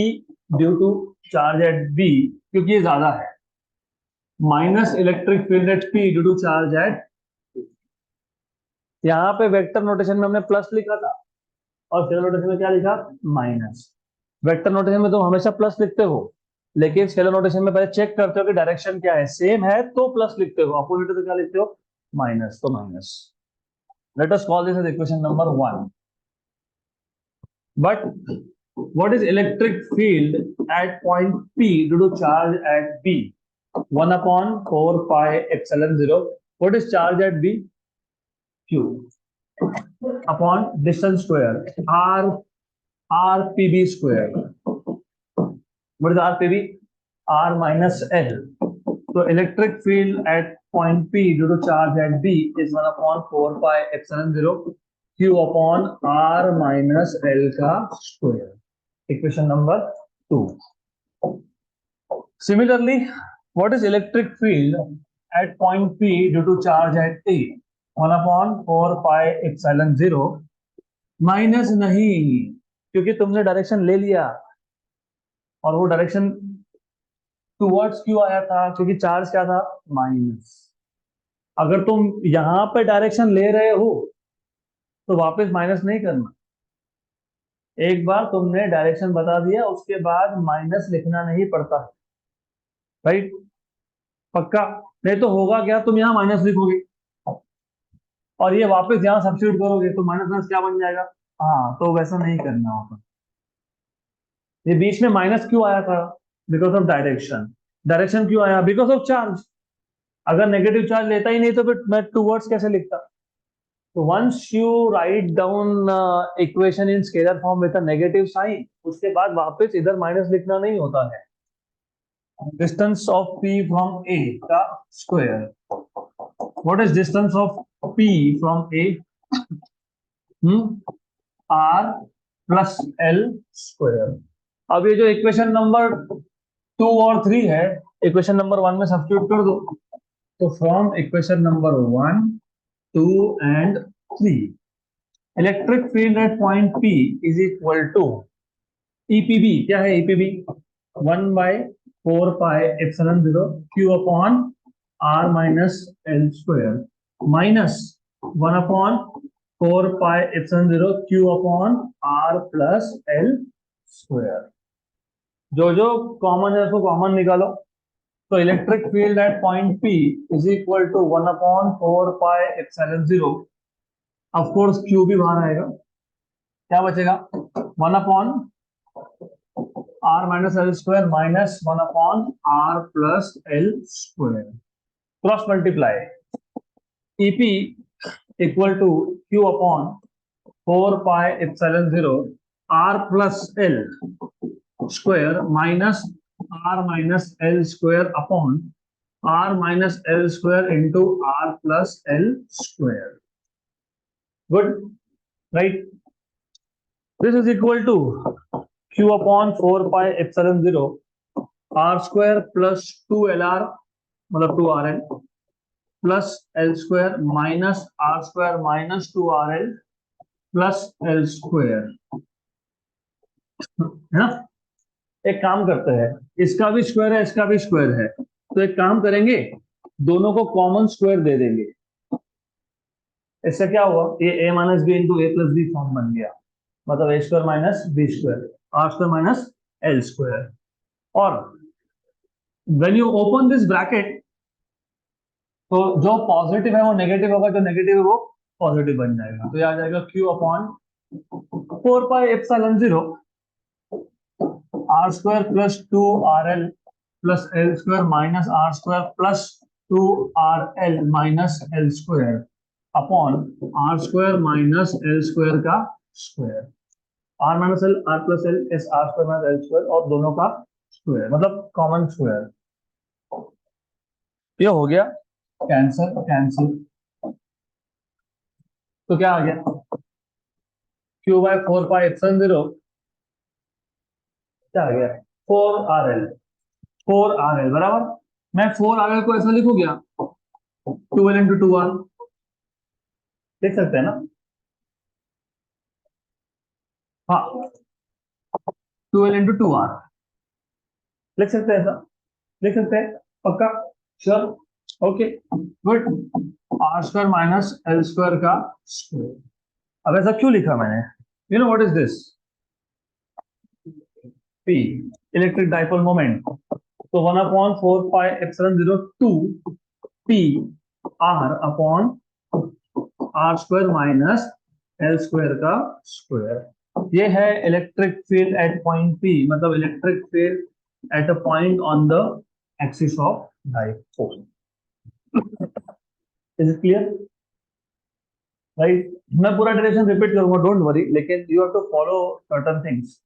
due to charge at B, क्योंकि ये ज्यादा है, minus electric field at P due to charge at. यहाँ पे वेक्टर नोटेशन में हमने प्लस लिखा था और स्केलर नोटेशन में क्या लिखा? माइनस। वेक्टर नोटेशन में तुम हमेशा प्लस लिखते हो, लेकिन स्केलर नोटेशन में पहले चेक करते हो कि डायरेक्शन क्या है, सेम है तो प्लस लिखते हो, अपोजिट है तो क्या लिखते हो? माइनस। तो minus. Let us call this as equation number 1। But what is electric field at point P due to charge at B? 1 upon 4 pi epsilon 0. What is charge at B? Q upon distance square RPB square. What is RPB? R minus L. So electric field at point P due to charge at B is 1 upon 4 pi epsilon 0 Q upon R minus L का square. Equation number 2. Similarly, what is electric field at point P due to charge at A? 1 upon 4 pi epsilon 0 minus नहीं, क्योंकि तुमने direction ले लिया और वो direction towards क्यों आया था? क्योंकि चार्ज क्या था? माइनस। अगर तुम यहां पे डायरेक्शन ले रहे हो तो वापस माइनस नहीं करना। एक बार तुमने डायरेक्शन बता दिया उसके बाद माइनस लिखना नहीं पड़ता, राइट? पक्का? नहीं तो होगा क्या, तुम यहाँ माइनस लिखोगे और ये वापस यहाँ सब्स्टिट्यूट करोगे तो माइनस माइनस क्या बन जाएगा? हाँ, तो वैसा नहीं करना होगा। ये बीच में माइनस क्यों आया था? Because of direction. डायरेक्शन क्यों आया? Because of charge. अगर नेगेटिव चार्ज लेता ही नहीं तो फिर मैं टूवर्ड्स कैसे लिखता? तो once you write down equation in scalar form with a negative sign, उसके बाद वापस इधर माइनस लिखना नहीं होता है। Distance of P from A का square. What is distance of P from A? R plus L square. अब ये जो इक्वेशन नंबर 2 और 3 है, इक्वेशन नंबर 1 में सब्स्टिट्यूट कर दो। तो from equation number 1, 2 and 3, electric field at point P is equal to EPB. क्या है EPB? 1 by 4 pi epsilon 0 Q upon R minus L square minus 1 upon 4 pi epsilon 0 Q upon R plus L square. जो जो common है उसको common निकालो। तो electric field at point P is equal to 1 upon 4 pi epsilon 0। Of course Q भी बाहर आएगा, क्या बचेगा? 1 upon R minus L square minus 1 upon R plus L square. Cross multiply EP equal to Q upon 4 pi epsilon 0 R plus L square minus R minus L square upon R minus L square into R plus L square. Good, right? This is equal to Q upon 4 pi epsilon 0 R square plus 2 LR, मतलब 2 RL plus L square minus R square minus 2RL plus L square, है ना। एक काम करते हैं, इसका भी square है इसका भी स्क्वायर है, तो एक काम करेंगे, दोनों को कॉमन स्क्वायर दे देंगे। इससे क्या हुआ, ये a minus B into A plus B form बन गया, मतलब A square minus B square are square minus L square. और when you open this bracket, तो जो पॉजिटिव है वो नेगेटिव होगा, जो नेगेटिव है वो पॉजिटिव बन जाएगा, तो ये आ जाएगा q upon 4 pi epsilon 0 R square plus 2RL plus L square minus R square plus 2RL minus L square upon are square minus L square का square, R minus L R plus L is R square minus L square, और दोनों का square मतलब common square. ये हो गया, cancel cancel, तो क्या आ गया, क्यू बाय 4 पाई एप्सिलॉन 0 क्या आ गया, 4RL, 4RL बराबर, मैं 4RL को ऐसा लिखू क्या, 12 इंटू 2R, देख सकते हैं ना, हाँ 12 इंटू 2R लिख सकते हैं, ऐसा लिख सकते हैं, पक्का, sure, okay good, R square minus L square का स्क्वायर। अब ऐसा क्यों लिखा मैंने, you know what is this, P, electric dipole moment, तो 1/4 pi epsilon 0 two P R upon are square minus L square का स्क्वायर। ये है electric field at point P, मतलब electric field at a point on the axis of dipole. Is it clear, right. मैं पूरा direction repeat करूंगा, don't worry, लेकिन you have to follow certain things.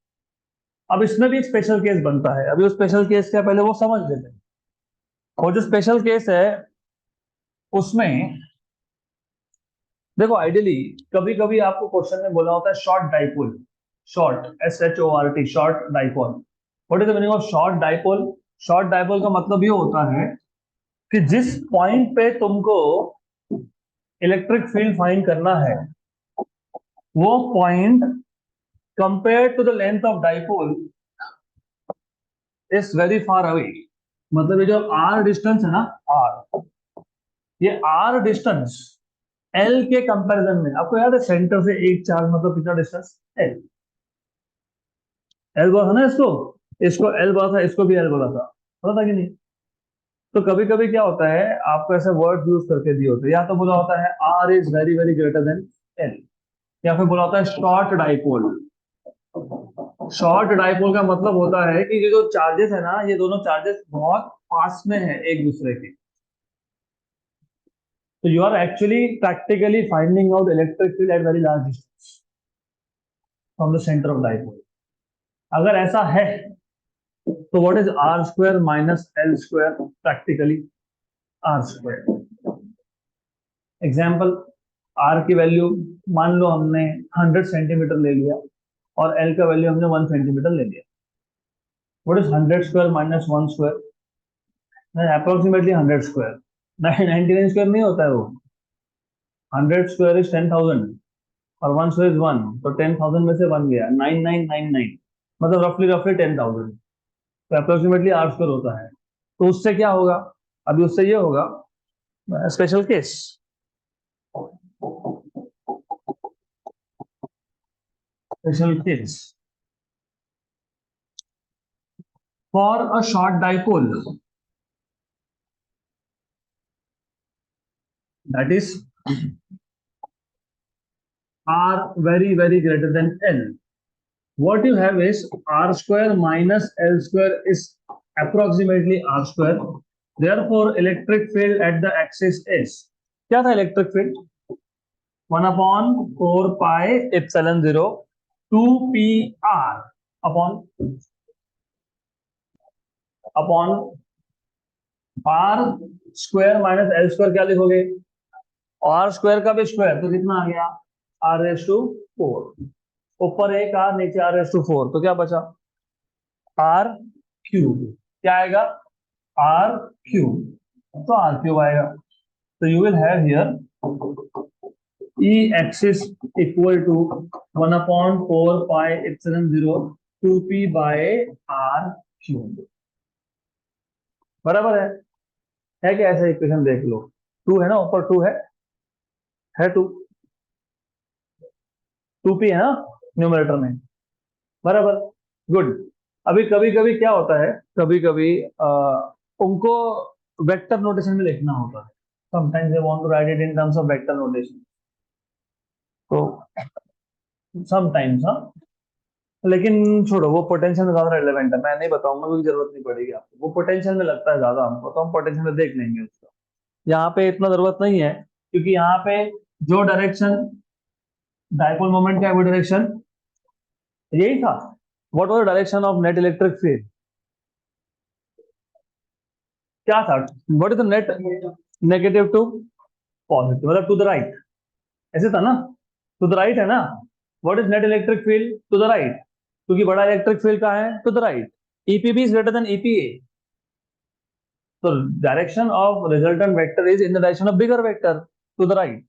अब इसमें भी एक स्पेशल केस बनता है, अभी वो स्पेशल केस क्या पहले वो समझ लेते हैं। वो जो स्पेशल केस है उसमें देखो, आइडियली कभी कभी आपको क्वेश्चन में बोला होता है short dipole, short SHORT short dipole. What is the meaning of short dipole, short dipole का मतलब ये होता है कि जिस पॉइंट पे तुमको इलेक्ट्रिक फील्ड फाइंड करना है, वो point compare to the length of dipole is very far away. मतलब ये जो आर डिस्टेंस है ना, आर, ये आर डिस्टेंस एल के कंपैरिजन में, आपको याद है सेंटर से एक चार्ज मतलब कितना डिस्टेंस, एल, एल बोला था ना इसको, इसको एल बोला था, इसको भी एल बोला था कि नहीं। तो कभी कभी क्या होता है, आपको ऐसे वर्ड यूज करके दिए होते हैं, या तो बोला होता है R is very very greater than L, या फिर बोला होता है शॉर्ट डाइपोल। शॉर्ट डाइपोल का मतलब होता है कि ये जो चार्जेस है ना, ये दोनों चार्जेस बहुत पास में है एक दूसरे के, तो you are actually practically finding out electric field at very large distance from the centre of dipole. अगर ऐसा है तो what is are square minus L square, practically R square. Example, R की वैल्यू मान लो हमने 100 सेंटीमीटर ले लिया, और एल का वैल्यू हमने 1 सेंटीमीटर ले लिया। What is 100 square minus 1 square, approximately 100 square, 99 square नहीं होता है वो, 100 स्क्वायर इज 10,000, और 1 स्क्वायर इज 1, तो 10,000 में से 1 गया, 9999, मतलब रफली रफली 10,000, तो अप्रोक्सीमेटली आर स्क्वायर होता है। तो उससे क्या होगा, अभी उससे ये होगा special case, special case for a short dipole that is r very very greater than l. What you have is r square minus l square is approximately r square. Therefore, electric field at the axis is, क्या था electric field, 1/4 pi epsilon 0 2 pr upon upon are square minus L square, क्या लिखोगे, are square का भी square, तो कितना आ गया, r⁴, ऊपर एक आर नीचे r⁴, तो क्या बचा, आर क्यूब, क्या आएगा, आर क्यूब, तो आर क्यूब आएगा। So you will have here E axis equal to 1 upon 4 pi epsilon 0 2p by r cube. बराबर है कि ऐसा इक्वेशन देख लो, 2 है ना, ऊपर 2 है 2p है ना न्यूमरेटर में, बराबर, गुड। अभी कभी कभी क्या होता है, कभी कभी उनको वेक्टर नोटेशन में लिखना होता है, sometimes they want to write it in terms of vector notation, तो समटाइम्स, हाँ, लेकिन छोड़ो, वो पोटेंशियल में ज्यादा रेलेवेंट है, मैं नहीं बताऊंगा क्योंकि जरूरत नहीं पड़ेगी आपको, वो पोटेंशियल में लगता है ज्यादा हमको, तो हम पोटेंशियल में देख लेंगे उसका, यहाँ पे इतना जरूरत नहीं है, क्योंकि यहाँ पे जो डायरेक्शन डायपोल मोमेंट का है वो डायरेक्शन यही था। What was the direction of net electric field, क्या था, what is the net, negative to positive, मतलब टू द राइट, ऐसे था ना, टू द राइट है ना। What is net electric field, to the right, क्योंकि बड़ा इलेक्ट्रिक फील्ड कहाँ है, to the right, EPB is greater than EPA, तो direction of resultant vector is in the direction of bigger vector, to the right.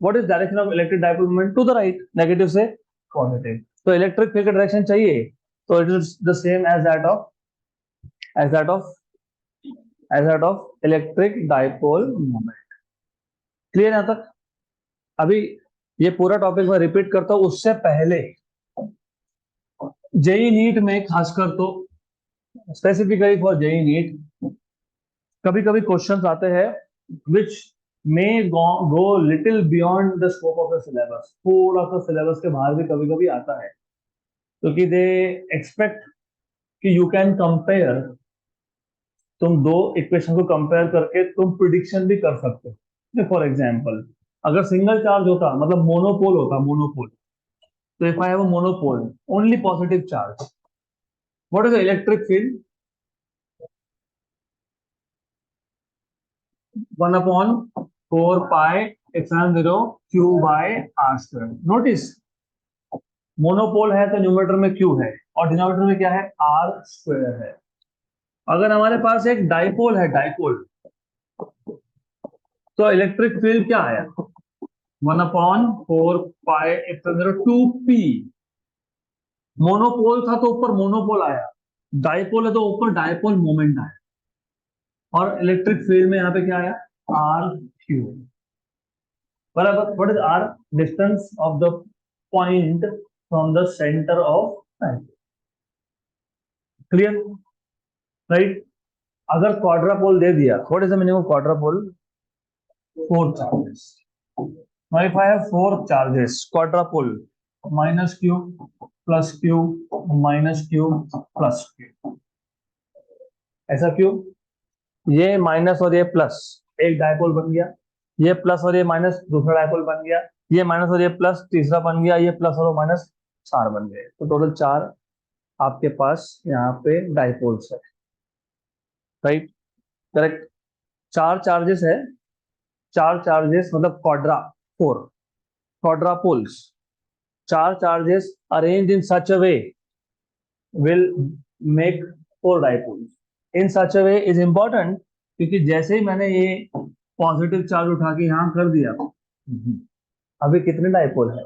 What is direction of electric dipole moment, to the right, negative से positive, तो electric field का direction चाहिए, तो it is the same as that of as that of as that of electric dipole moment. Clear यहां तक। अभी ये पूरा टॉपिक मैं रिपीट करता हूं, उससे पहले जेई नीट में खासकर तो स्पेसिफिकली फॉर जेई नीट कभी कभी क्वेश्चंस आते हैं which may go little beyond the scope of the syllabus, थोड़ा सा सिलेबस के बाहर भी कभी कभी आता है, क्योंकि दे एक्सपेक्ट कि यू कैन कंपेयर, तुम दो इक्वेशन को कंपेयर करके तुम प्रिडिक्शन भी कर सकते हो। फॉर एग्जाम्पल, अगर सिंगल चार्ज होता, मतलब मोनोपोल होता, मोनोपोल, तो if I have a monopole only positive charge, what is the electric field, 1 upon 4 pi epsilon 0 q by r square। Notice, monopole है तो न्यूमरेटर में q है और डिनोमिनेटर में क्या है, r स्क्वायर है। अगर हमारे पास एक डाइपोल है, डाइपोल, तो इलेक्ट्रिक फील्ड क्या आया, 1 upon 4 pi epsilon 0 2p। Monopole था तो ऊपर मोनोपोल आया, डाइपोल है तो ऊपर डाइपोल मोमेंट आया, और इलेक्ट्रिक फील्ड में यहाँ पे क्या आया, आर क्यू, बराबर। What is R, distance of the point from the centre of, clear, right. अगर क्वाड्रापोल दे दिया, what is the meaning of quadrupole, 4 charges, now if I have 4 charges, quadrupole, minus q plus q minus q plus q, ऐसा क्यों, ये minus और ये plus एक dipole बन गया, ये प्लस और ये माइनस दूसरा डायपोल बन गया, ये माइनस और ये प्लस तीसरा बन गया, ये प्लस और माइनस 4 बन गए, तो टोटल 4 आपके पास यहाँ पे डायपोल्स है, राइट, करेक्ट। 4 चार्जेस है, 4 चार्जेस मतलब Quadra, 4 quadrupoles, 4 charges arranged in such a way will make 4 dipoles। in such a way is important, क्योंकि जैसे ही मैंने ये पॉजिटिव चार्ज उठा के यहां कर दिया, अभी कितने डाइपोल है,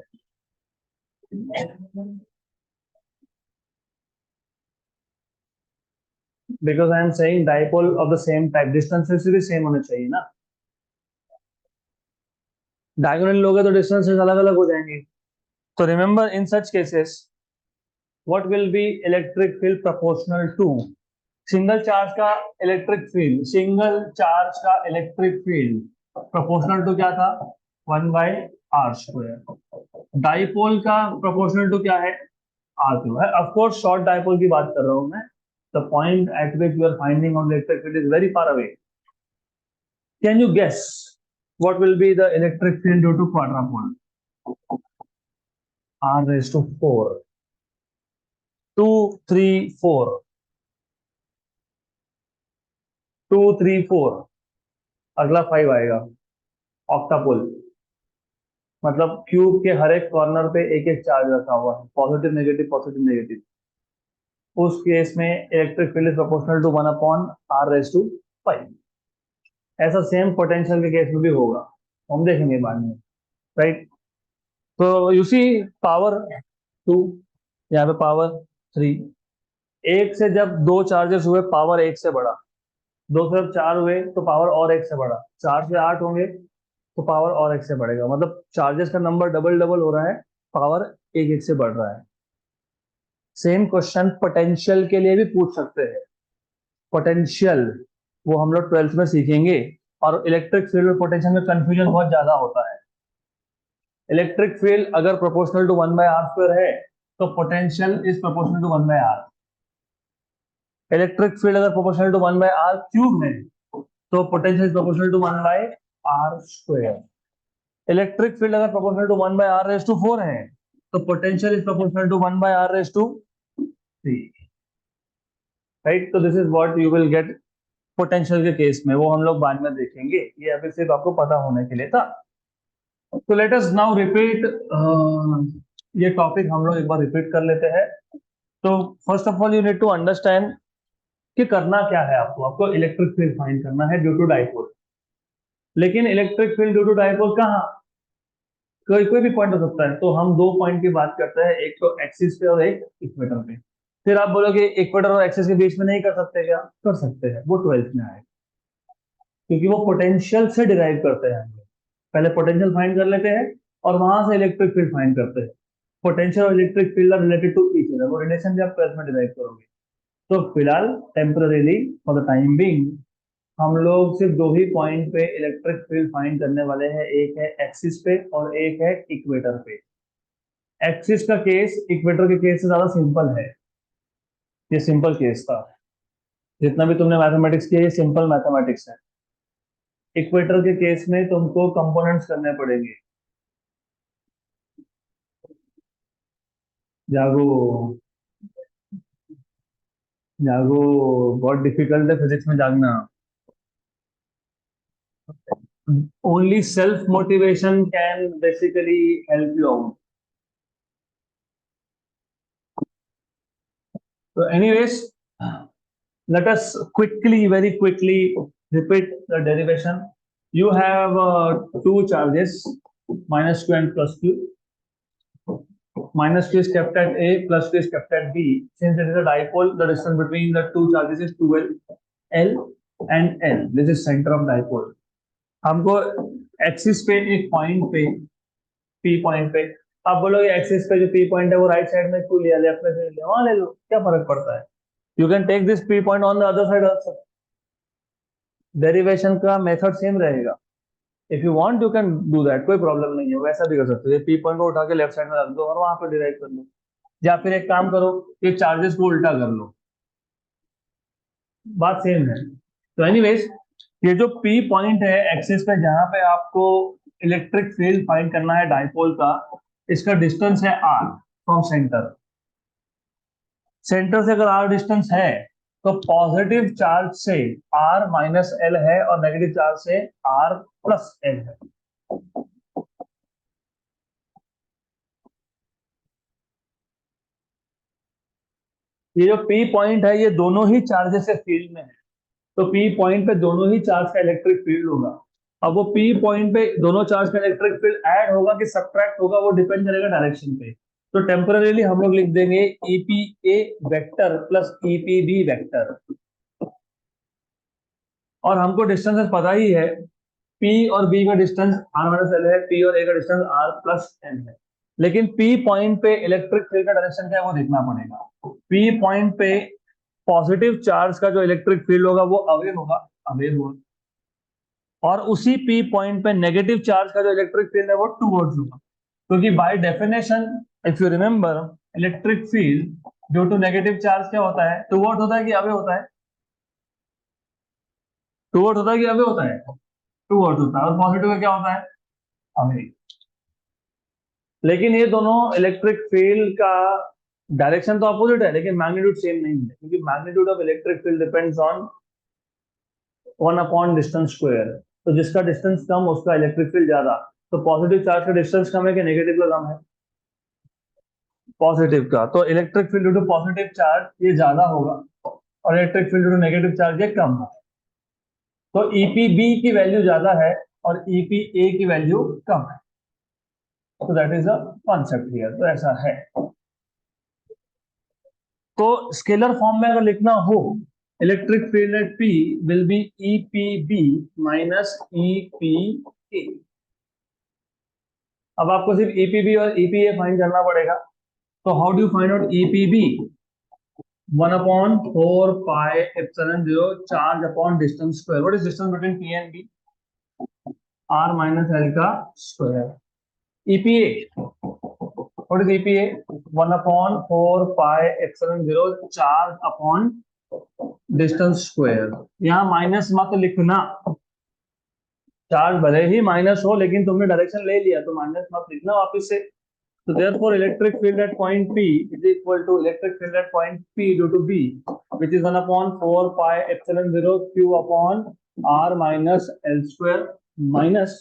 because I am saying dipole of the same type, distances भी सेम होने चाहिए ना, डायगोनल लोगे तो डिस्टेंसेस अलग अलग हो जाएंगे। तो remember in such cases what will be electric field proportional to single charge का इलेक्ट्रिक फील्ड, सिंगल चार्ज का इलेक्ट्रिक फील्ड प्रोपोर्शनल टू क्या था, 1 बाई आर स्क्वायर। डाइपोल का प्रोपोर्शनल टू क्या है, आर क्यू है। ऑफ कोर्स शॉर्ट डाइपोल की बात कर रहा हूं मैं, the point at which you are finding of electric field is very far away. Can you guess what will be the electric field due to quadrupole, r raised to 4, 2 3 4, 2 3 4, अगला 5 आएगा, ऑक्टापोल, मतलब cube के हर एक कॉर्नर पे एक एक charge रखा हुआ है, पॉजिटिव नेगेटिव पॉजिटिव नेगेटिव। उस केस में electric field is proportional to 1 upon r raised to 5। ऐसा सेम पोटेंशियल के केस में भी होगा, हम देखेंगे बाद में, राइट। तो यू सी पावर 2, यहाँ पे पावर 3। एक से जब दो चार्जेस हुए पावर एक से बढ़ा, दो से जब चार हुए तो पावर और एक से बढ़ा, चार से आठ होंगे तो पावर और एक से बढ़ेगा, मतलब चार्जेस का नंबर डबल डबल हो रहा है, पावर एक एक से बढ़ रहा है। सेम क्वेश्चन पोटेंशियल के लिए भी पूछ सकते हैं। पोटेंशियल वो हम लोग ट्वेल्थ में सीखेंगे, और इलेक्ट्रिक फील्ड और पोटेंशियल में कंफ्यूजन बहुत ज्यादा होता है। इलेक्ट्रिक फील्ड अगर प्रोपोर्शनल टू 1/r² है तो potential is proportional to 1/r। Electric field अगर प्रोपोर्शनल टू 1/r³ है तो potential is proportional to 1/r²। Electric field अगर प्रोपोर्शनल टू 1/r⁴ है तो potential is proportional to 1/r⁴। Right, तो this is what you will get potential के case में, वो हम लोग बाद में देखेंगे, ये अभी सिर्फ आपको पता होने के लिए था। तो लेट अस नाउ रिपीट, ये टॉपिक हम लोग एक बार रिपीट कर लेते हैं। तो first of all you need to understand कि करना क्या है आपको, आपको इलेक्ट्रिक फील्ड फाइंड करना है ड्यू टू डाइपोल। लेकिन electric field due to dipole कहाँ, कोई कोई भी पॉइंट हो सकता है। तो हम दो पॉइंट की बात करते हैं, एक तो एक्सिस पे और एक इक्वेटर पे। फिर आप बोलोगे इक्वेटर और एक्सिस के बीच में नहीं कर सकते क्या, कर सकते हैं, वो ट्वेल्थ में आएगा, क्योंकि वो पोटेंशियल से डिराइव करते हैं हम लोग। पहले पोटेंशियल फाइंड कर लेते हैं और वहां से इलेक्ट्रिक फील्ड फाइंड करते हैं। पोटेंशियल और electric field are related to each other, वो रिलेशन भी आप ट्वेल्थ में डिराइव करोगे। तो फिलहाल temporarily for the time being हम लोग सिर्फ दो ही पॉइंट पे इलेक्ट्रिक फील्ड फाइंड करने वाले हैं, एक है एक्सिस पे और एक है इक्वेटर पे। एक्सिस का केस इक्वेटर के केस से ज्यादा सिंपल है, ये सिंपल केस था। जितना भी तुमने मैथमेटिक्स किया ये सिंपल मैथमेटिक्स है। इक्वेटर के केस में तुमको कंपोनेंट्स करने पड़ेंगे। जागो, जागो, बहुत डिफिकल्ट है फिजिक्स में जागना। Only self motivation can basically help you out. तो anyways, let us quickly, very quickly repeat the derivation. You have two charges, minus q and plus q. Minus q is kept at A, plus q is kept at B. Since it is a dipole, the distance between the two charges is 2L, L and L. This is center of dipole. हमको axis पे एक point पे, P point पे, आप बोलोगे axis पे जो P point है वो राइट साइड में क्यों लिया, लेफ्ट में क्यों लिया, वहां ले लो, क्या फर्क पड़ता है। You can take this P point on the other side also, derivation का मेथड सेम रहेगा। If you want you can do that, कोई प्रॉब्लम नहीं है, वैसा भी कर सकते हो। ये P पॉइंट को उठा के लेफ्ट साइड में रख दो और वहां पर डिराइव कर लो, या फिर एक काम करो, ये चार्जेस को उल्टा कर लो, बात सेम है। तो एनीवेज, ये जो P पॉइंट है एक्सिस पे जहां पे आपको इलेक्ट्रिक फील्ड फाइंड करना है डाइपोल का, इसका डिस्टेंस है r फ्रॉम सेंटर। सेंटर से अगर r डिस्टेंस है तो पॉजिटिव चार्ज से r-l है और नेगेटिव चार्ज से r+l है। ये जो P पॉइंट है ये दोनों ही चार्जेस से फील्ड में है, तो P पॉइंट पे दोनों ही चार्ज का इलेक्ट्रिक फील्ड होगा। अब वो P पॉइंट पे दोनों चार्ज का इलेक्ट्रिक फील्ड ऐड होगा कि सब्ट्रैक्ट होगा, वो डिपेंड करेगा डायरेक्शन पे। तो टेम्पररीली हम लोग लिख देंगे EPA vector plus EPB vector, और हमको डिस्टेंस पता ही है, P और B का डिस्टेंस r-l है, P और A का डिस्टेंस r+l है। लेकिन P पॉइंट पे इलेक्ट्रिक फील्ड का डायरेक्शन क्या है वो देखना पड़ेगा। P पॉइंट पे पॉजिटिव चार्ज का जो इलेक्ट्रिक फील्ड होगा वो अवे होगा, अवे होगा, और उसी P पॉइंट पे नेगेटिव चार्ज का जो इलेक्ट्रिक फील्ड है वो टूवर्ड्स होगा। क्योंकि by definition if you remember, electric field due to negative charge क्या होता है, टूवर्ड्स होता है कि अवे होता है, टूवर्ड्स होता है कि अवे होता है, टूवर्ड्स होता है, और पॉजिटिव का क्या होता है, अवे। लेकिन ये दोनों इलेक्ट्रिक फील्ड का डायरेक्शन तो अपोजिट है, लेकिन मैग्नीट्यूड सेम नहीं है, क्योंकि magnitude of electric field depends on one by distance square. तो जिसका डिस्टेंस कम उसका इलेक्ट्रिक फील्ड ज्यादा। तो पॉजिटिव चार्ज का डिस्टेंस कम है कि नेगेटिव का कम है, पॉजिटिव का। तो electric field due to positive charge ये ज्यादा होगा और electric field due to negative charge ये कम होगा। तो ईपीबी की वैल्यू ज्यादा है और ईपीए की वैल्यू कम है। तो that is a concept here. तो ऐसा है। तो स्केलर फॉर्म में अगर लिखना हो, electric field at P will be EPB minus EPA. अब आपको सिर्फ ईपीबी और ईपीए फाइंड करना पड़ेगा। तो how do you find out EPB? 1/4 pi epsilon 0 charge upon distance square. What is distance between P and B? R minus L का square. EPA, what is EPA? 1/4 pi epsilon 0 charge upon distance square. यहाँ minus मत लिखना, charge भले ही minus हो लेकिन तुमने direction ले लिया तो माइनस मत लिखना वापस से। So therefore, electric field at point P is equal to electric field at point P due to B, which is 1/4 pi epsilon 0 Q upon R minus L square minus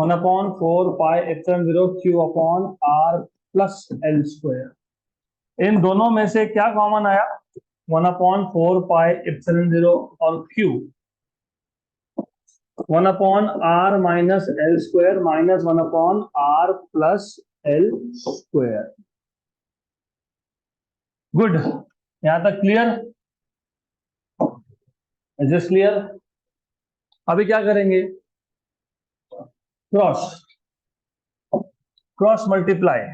1/4 pi epsilon 0 Q upon R plus L square. इन दोनों में से क्या common आया? 1/4 pi epsilon 0 और Q 1/R minus L square minus 1/R plus L square. Good, यहां तक clear? Is this clear? अभी क्या करेंगे? Cross cross multiply.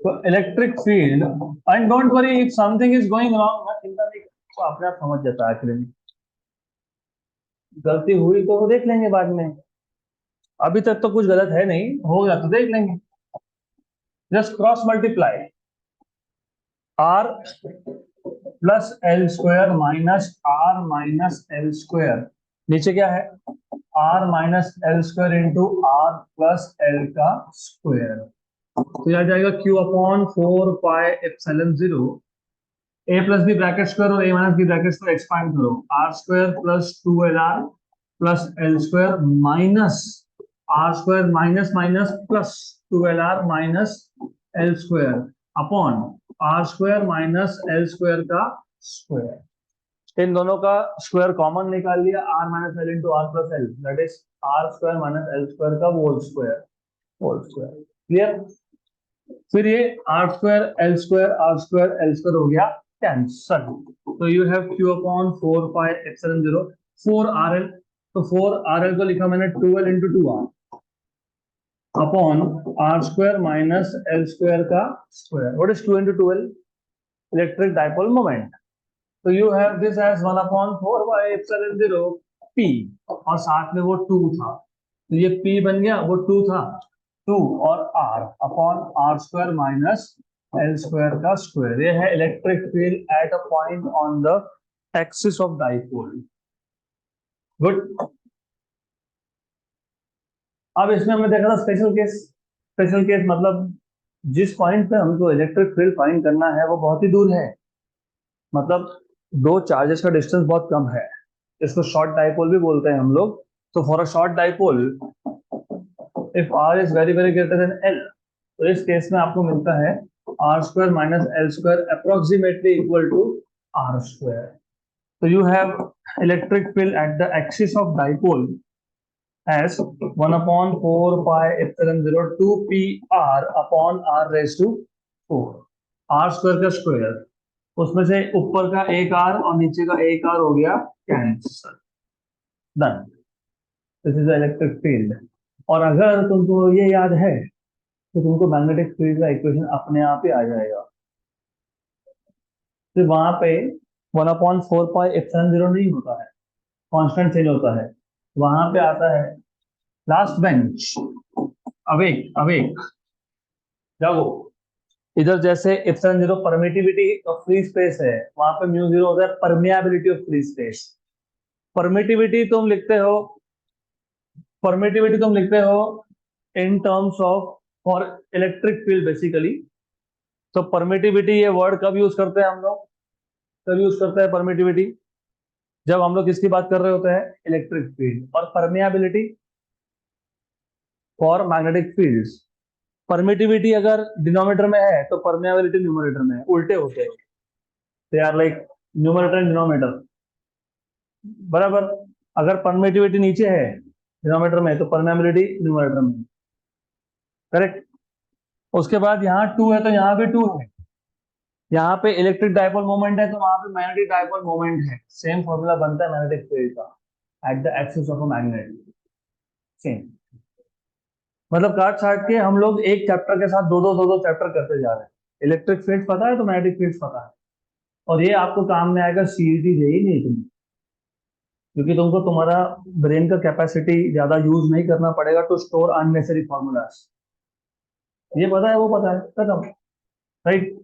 तो electric field, and don't worry if something is going wrong, मैं चिंता नहीं करता, तो अपने आप समझ जाता है। आखिर में गलती हुई तो वो देख लेंगे बाद में, अभी तक तो कुछ गलत है नहीं, होगा तो देख लेंगे। Just cross multiply R plus L square minus L square. नीचे क्या है? R minus L square into are plus L का स्क्वायर। तो यह जाएगा Q upon 4 pi epsilon 0 A plus B bracket square और A minus B bracket square expand करो, R square plus 2 L R plus L square minus R square minus minus plus 2 L R minus L square upon are square minus L square का square. इन दोनों का square common निकाल लिया, r minus l into are plus l, that is are square minus L square का whole square. Clear? फिर ये r square हो गया कैंसल। तो you have q upon 4 pi epsilon 0 4 RL। तो 4 RL को लिखा मैंने 2L into 2R upon are square minus L square का square. What is 2 into 2L? Electric dipole moment. तो you have this as 1/4 pi epsilon 0 P, और साथ में वो 2 था, तो ये P बन गया, वो 2 था, 2 और R upon are square minus L square का स्क्वायर। ये है electric field at a point on the axis of dipole. Good. अब इसमें हमने देखा था स्पेशल केस। स्पेशल केस मतलब जिस पॉइंट पे हमको इलेक्ट्रिक फील्ड फाइंड करना है वो बहुत ही दूर है, मतलब दो चार्जेस का डिस्टेंस बहुत कम है। इसको शॉर्ट डाइपोल भी बोलते हैं हम लोग। तो for a short dipole if R is very very greater than L, तो इस केस में आपको मिलता है are square minus L square approximately equal to are square. तो you have electric field at the axis of dipole as 1/4 pi epsilon 0 2pr upon r raise to 4। R square का square, उसमें से ऊपर का एक आर और नीचे का एक आर हो गया cancel. Done. This is electric field. और अगर तुमको ये याद है तो तुमको मैग्नेटिक फील्ड का इक्वेशन अपने आप ही आ जाएगा। तो वहां पे 1/4 पाई एप्सिलॉन 0 नहीं होता है, कांस्टेंट चेंज होता है। वहां पे आता है लास्ट बेंच, अवेक अवेक, जागो। इधर जैसे epsilon 0 permittivity of free space है, वहां पे म्यू 0 होता है permeability of free space. Permittivity तुम लिखते हो, परमिटिविटी तुम लिखते हो इन terms of for electric field basically. तो परमिटिविटी ये वर्ड कब यूज करते हैं हम लोग? कब यूज करते हैं परमिटिविटी? जब हम लोग किसकी बात कर रहे होते हैं? Electric field. और permeability for magnetic fields. Permittivity अगर डिनोमिनेटर में है तो परमियाबिलिटी न्यूमरेटर में है, उल्टे होते हैं। They are like numerator and denominator. बराबर। अगर परमिटिविटी नीचे है डिनोमिनेटर में तो परमेबिलिटी न्यूमरेटर में। करेक्ट। उसके बाद यहाँ 2 है तो यहाँ भी 2 है। यहाँ पे इलेक्ट्रिक डाइपोल मोमेंट है तो वहां पे मैग्नेटिक डाइपोल मोमेंट है। सेम फॉर्मूला बनता है मैग्नेटिक फील्ड का eight the axis of a magnet. Same. मतलब काट छाट के हम लोग एक चैप्टर के साथ दो दो चैप्टर करते जा रहे हैं। इलेक्ट्रिक फील्ड पता है तो मैग्नेटिक फील्ड पता है। और ये आपको काम में आएगा सीईटी जेई नहीं तुम्हें, क्योंकि तुमको तुम्हारा ब्रेन का कैपेसिटी ज्यादा यूज नहीं करना पड़ेगा टू स्टोर अननेसेसरी फॉर्मूलाज। ये पता है वो पता है खत्म। राइट।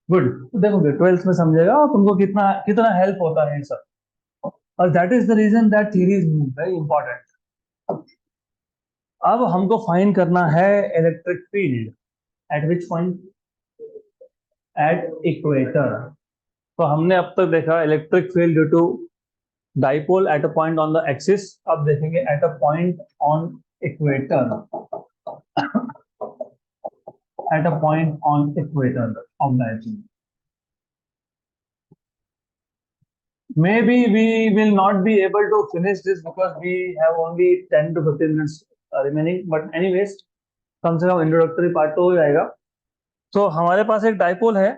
गुड। देखोगे ट्वेल्थ में समझेगा और तुमको कितना कितना हेल्प होता है ये सब। और that is the reason that theory is very important. अब हमको फाइंड करना है electric field at which point, at equator. तो हमने अब तक देखा electric field due to dipole at a point on the axis. अब देखेंगे at a point on equator, at a point on equator of dipole. Maybe we will not be able to finish this because we have only 10 to 15 minutes remaining. But anyways, कम से कम introductory part तो हो जाएगा। तो हमारे पास एक dipole है,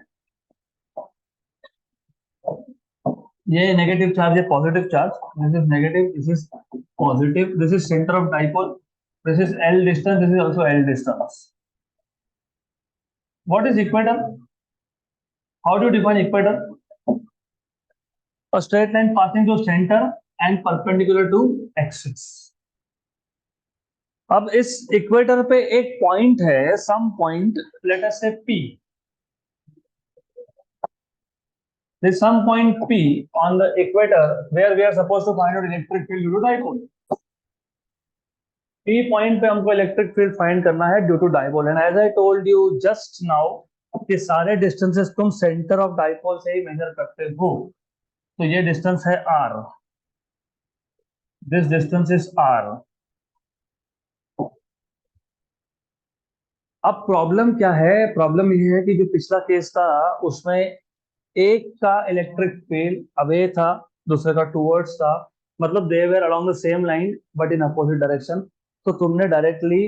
ये नेगेटिव चार्ज है positive charge. This is negative, this is positive, this is centre of dipole, this is L distance, this is also L distance. What is equator? How do define equator? A straight line passing through center and perpendicular to axis. अब इस equator पे एक point है, some point, let us से P. There is some point P on the equator where we are supposed to find out electric field due to dipole. P point पे हमको electric field find करना है due to dipole. And as I told you just now कि सारे distances तुम centre of dipole से ही major करते हो। तो ये डिस्टेंस है r, this distance is r। अब प्रॉब्लम क्या है? प्रॉब्लम ये है कि जो पिछला केस था उसमें एक का इलेक्ट्रिक फील्ड अवे था, दूसरे का टूवर्ड्स था। मतलब they were along the same line but in opposite direction. तो तुमने डायरेक्टली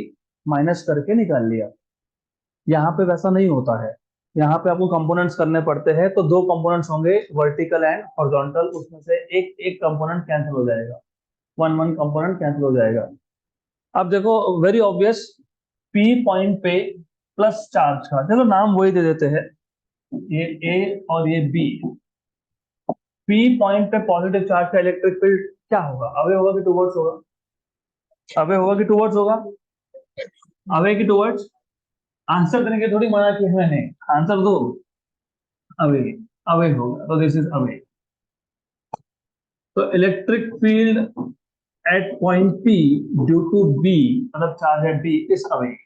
माइनस करके निकाल लिया। यहाँ पे वैसा नहीं होता है। यहाँ पे आपको कंपोनेंट्स करने पड़ते हैं। तो दो कंपोनेंट्स होंगे वर्टिकल एंड हॉरिजॉन्टल, उसमें से एक एक कंपोनेंट कैंसिल हो जाएगा, वन वन कंपोनेंट कैंसिल हो जाएगा। अब देखो वेरी ऑब्वियस, पी पॉइंट पे प्लस चार्ज का, चलो नाम वही दे देते हैं, ये ए और ये बी। पी पॉइंट पे पॉजिटिव चार्ज का इलेक्ट्रिक फील्ड क्या होगा? अवे होगा कि टूवर्ड्स होगा? अवे होगा कि टूवर्ड्स होगा? अवे की टूवर्ड्स। आंसर देने के थोड़ी मना किया मैंने, आंसर दो। अवे, अवे होगा तो दिस इज अवे। तो electric field at point P due to B, मतलब charge at B, is away.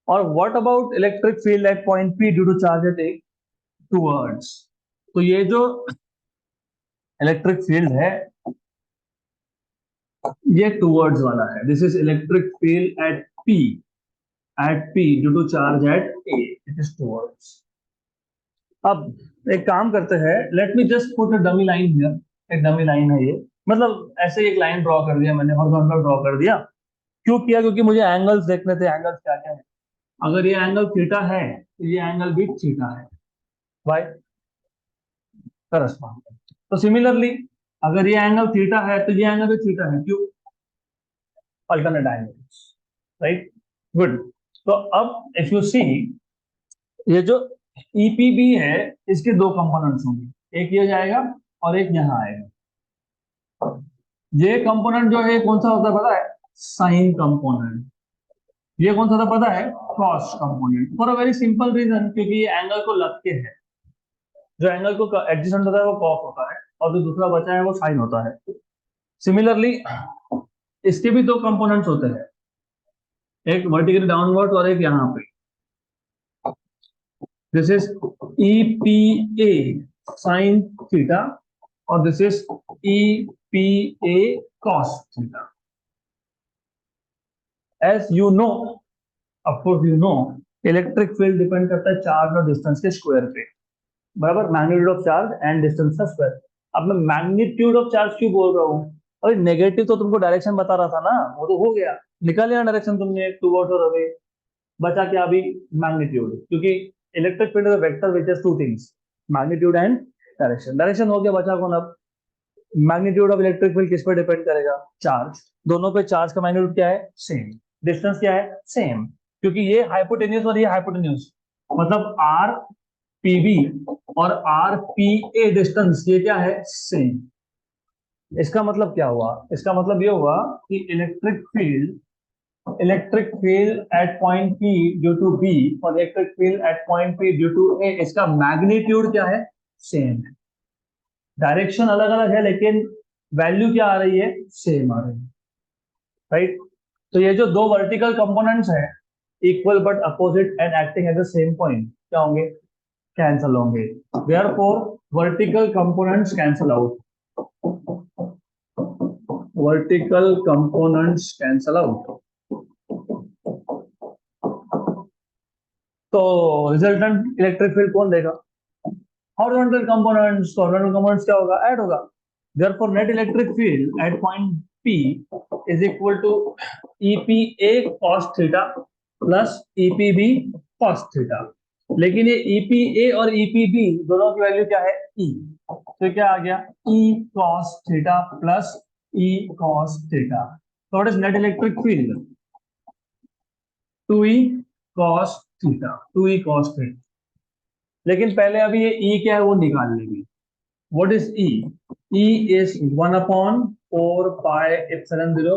और what about electric field at point P due to charge at A towards? तो ये जो electric field है ये towards वाला है। This is electric field at P due to charge at A, it is towards. अब एक काम करते हैं, let me just put a dummy line here. एक डमी लाइन है ये, मतलब ऐसे एक लाइन ड्रॉ कर दिया मैंने, हॉरिजॉन्टल ड्रॉ कर दिया। क्यों किया? क्योंकि मुझे एंगल्स देखने थे, एंगल्स क्या क्या है। अगर ये एंगल थीटा है तो ये एंगल भी थीटा है, बाय करस्पॉन्ड। तो सिमिलरली अगर ये एंगल थीटा है तो ये एंगल भी थीटा है। क्यों? Alternate angles, right. गुड। तो अब इफ यू सी, ये जो ईपीबी है इसके दो कंपोनेंट्स होंगे, एक ये जाएगा और एक यहाँ आएगा। ये कंपोनेंट जो है कौन सा होता है पता है? Sine component. ये कौन सा था पता है? Cos component. For a very simple reason, क्योंकि ये एंगल को लग के है। जो एंगल को एडजेसेंट होता है वो कॉस होता है और जो दूसरा बचा है वो साइन होता है। सिमिलरली इसके भी दो कंपोनेंट्स होते हैं, एक वर्टिकली डाउनवर्ड और एक यहाँ पे। This is EPA sine theta और this is EPA cos theta. As you know, of course you know, electric field depend करता है चार्ज और डिस्टेंस के स्क्वायर पे, बराबर, magnitude of charge and distance का स्क्वायर। अब मैं मैग्नीट्यूड ऑफ चार्ज क्यों बोल रहा हूँ? अरे नेगेटिव तो तुमको डायरेक्शन बता रहा था ना, वो तो हो गया, निकाल लिया डायरेक्शन तुमने, टुवर्ड्स और अवे। बचा क्या अभी? मैग्नीट्यूड, क्योंकि electric field is a vector which is two things, magnitude and direction. Direction हो गया, बचा कौन अब? मैग्नीट्यूड ऑफ इलेक्ट्रिक फील्ड किस पर डिपेंड करेगा? चार्ज। दोनों पे चार्ज का मैग्नीट्यूड क्या है? सेम। डिस्टेंस क्या है? सेम, क्योंकि ये हाइपोटेन्यूज और ये हाइपोटेन्यूज, मतलब आर पीबी और आर पी ए डिस्टेंस, ये क्या है? सेम। इसका मतलब क्या हुआ? इसका मतलब ये हुआ कि electric field at point P due to B और electric field at point P due to A, इसका मैग्नीट्यूड क्या है? सेम है। डायरेक्शन अलग अलग है लेकिन वैल्यू क्या आ रही है? सेम आ रही है, राइट? तो ये जो दो वर्टिकल कंपोनेंट्स हैं, equal but opposite and acting at the same point, क्या होंगे? कैंसल होंगे। Therefore vertical components cancel out, vertical components cancel out. तो रिजल्टेंट इलेक्ट्रिक फील्ड कौन देगा? Horizontal components. तो हॉरिजॉन्टल कंपोनेंट्स क्या होगा? ऐड होगा। Therefore net electric field at point P is equal to EPA cos theta plus EPB cos theta. लेकिन ये EPA और EPB दोनों की वैल्यू क्या है? E। तो क्या आ गया? E cos theta plus E cos theta. तो what is net electric field? 2E cos theta, 2E cos theta. लेकिन पहले अभी ये E क्या है वो निकाल लेंगे। What is E? E is 1 upon 4 pi epsilon 0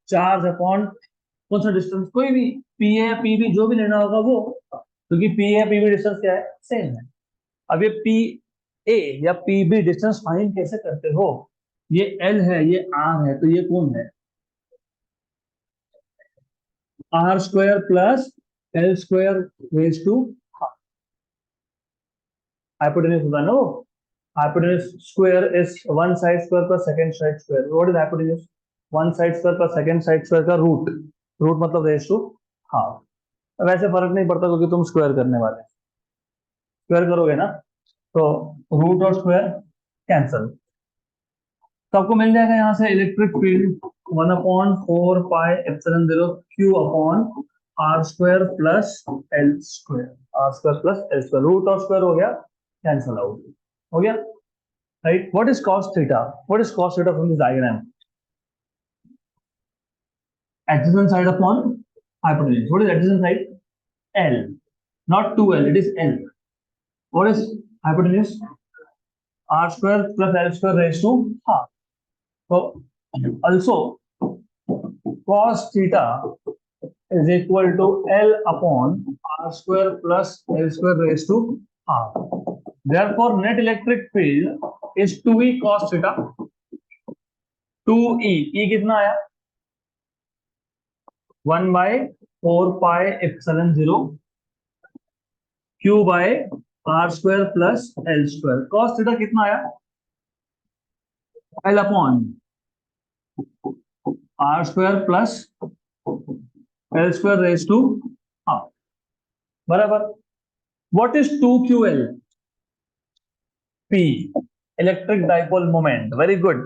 charge upon कौन सा डिस्टेंस? कोई भी, पी ए या पी बी, जो भी लेना होगा वो, क्योंकि पी ए या पी बी डिस्टेंस क्या है? सेम है। अब ये पी ए या पी बी डिस्टेंस फाइंड कैसे करते हो? ये एल है, ये आर है, तो ये कौन है? Are square plus L square raise to hypotenuse होता है ना वो। Hypotenuse square is one side square plus second side square. What is hypotenuse? One side square plus second side square का रूट। रूट मतलब रेस टू हाफ। वैसे फर्क नहीं पड़ता क्योंकि तुम स्क्वायर करने वाले, स्क्वायर करोगे ना, तो रूट और स्क्वायर कैंसल। तो आपको मिल जाएगा यहाँ से electric field 1/4 pi epsilon 0 q upon are square plus L square, are square plus L square. Root और स्क्वायर हो गया, कैंसल आउट हो गया, right? What is cos theta? What is cos theta from this diagram? Adjacent side upon hypotenuse. What is adjacent side? L, not 2L, it is L. What is hypotenuse? R square plus L square raised to half. So also cos theta is equal to L upon R square plus L square raised to half. Therefore net electric field is 2E cos theta, 2E, E कितना आया? 1/4 pi epsilon 0 Q by R square plus L square. Cos theta कितना आया? L upon are square plus L square raise to half, बराबर। What is 2QL? P, electric dipole moment. Very good.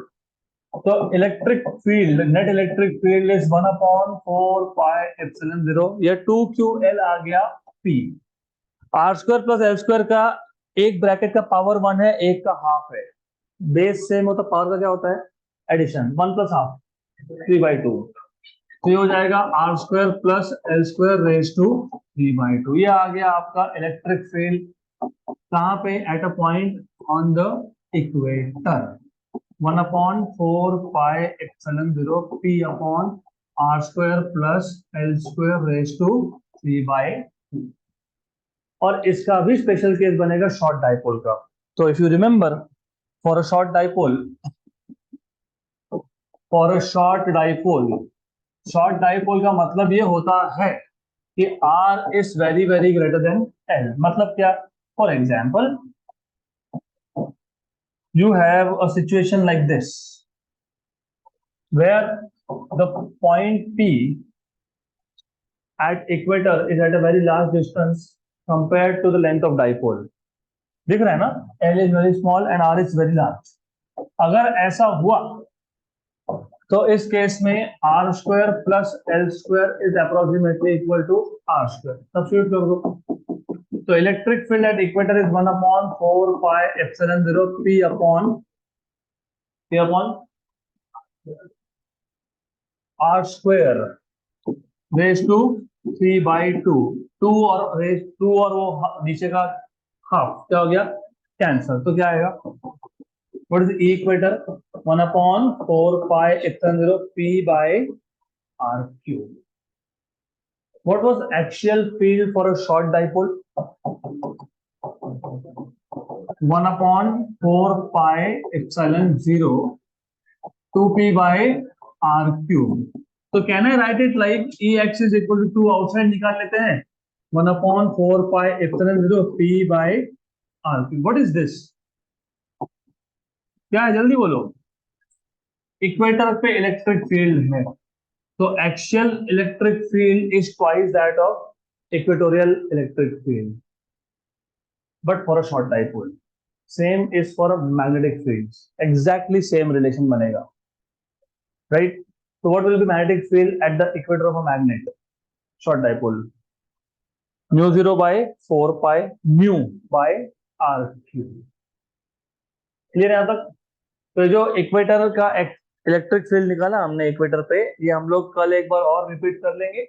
तो electric field, net electric field is 1/4 pi epsilon 0, ये 2QL आ गया P। R square plus L square का एक bracket का power 1 है, एक का हाफ है। बेस सेम होता, पावर का क्या होता है? एडिशन। 1 plus half 3/2। तो ये हो जाएगा r square plus L square raise to 3/2। ये आ गया आपका इलेक्ट्रिक फील्ड कहाँ पे? At a point on the equator. 1/4 pi epsilon 0 P upon are square plus L square raise to 3/2। और इसका भी स्पेशल केस बनेगा शॉर्ट डाइपोल का। तो if you remember, for a short dipole, for a short dipole का मतलब ये होता है कि R is very very greater then L। मतलब क्या? For example, you have a situation like this where the point P at equator is at a very large distance compared to the length of dipole। दिख रहा है ना? L is very small and R is very large, अगर ऐसा हुआ तो इस case में r square plus L square is approximately equal to are square, substitute कर दो। तो electric field at equator is 1/4 pi epsilon 0 P upon are square raise to 3/2, two और वो नीचे का हाफ क्या हो गया, कैंसर। तो क्या आएगा, what is equator, 1/4 pi epsilon 0 P by r cube. What was axial field for a short dipole? 1/4 pi epsilon 0 2p by r cube. So can I write it like ex is equal to 2 outside निकाल लेते हैं, 1/4 pi epsilon 0 p by r cube. What is this? क्या है, जल्दी बोलो। Equator पे electric field है, तो axial electric field is twice that of equatorial electric field, but for a short dipole. Same is for a magnetic field. Exactly same relation बनेगा, right? So what will be magnetic field at the equator of a magnet? Short dipole. Mu 0 by 4 pi mu by r cube. Clear है यहाँ तक? तो जो equator का electric field निकाला हमने equator पे, ये हम लोग कल एक बार और रिपीट कर लेंगे।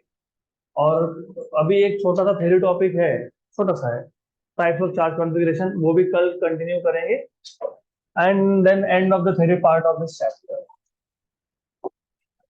और अभी एक छोटा सा थ्योरी टॉपिक है, छोटा सा है, टाइप्स ऑफ चार्ज कॉन्फ़िगरेशन, वो भी कल कंटिन्यू करेंगे, and then end of the theory part of this chapter.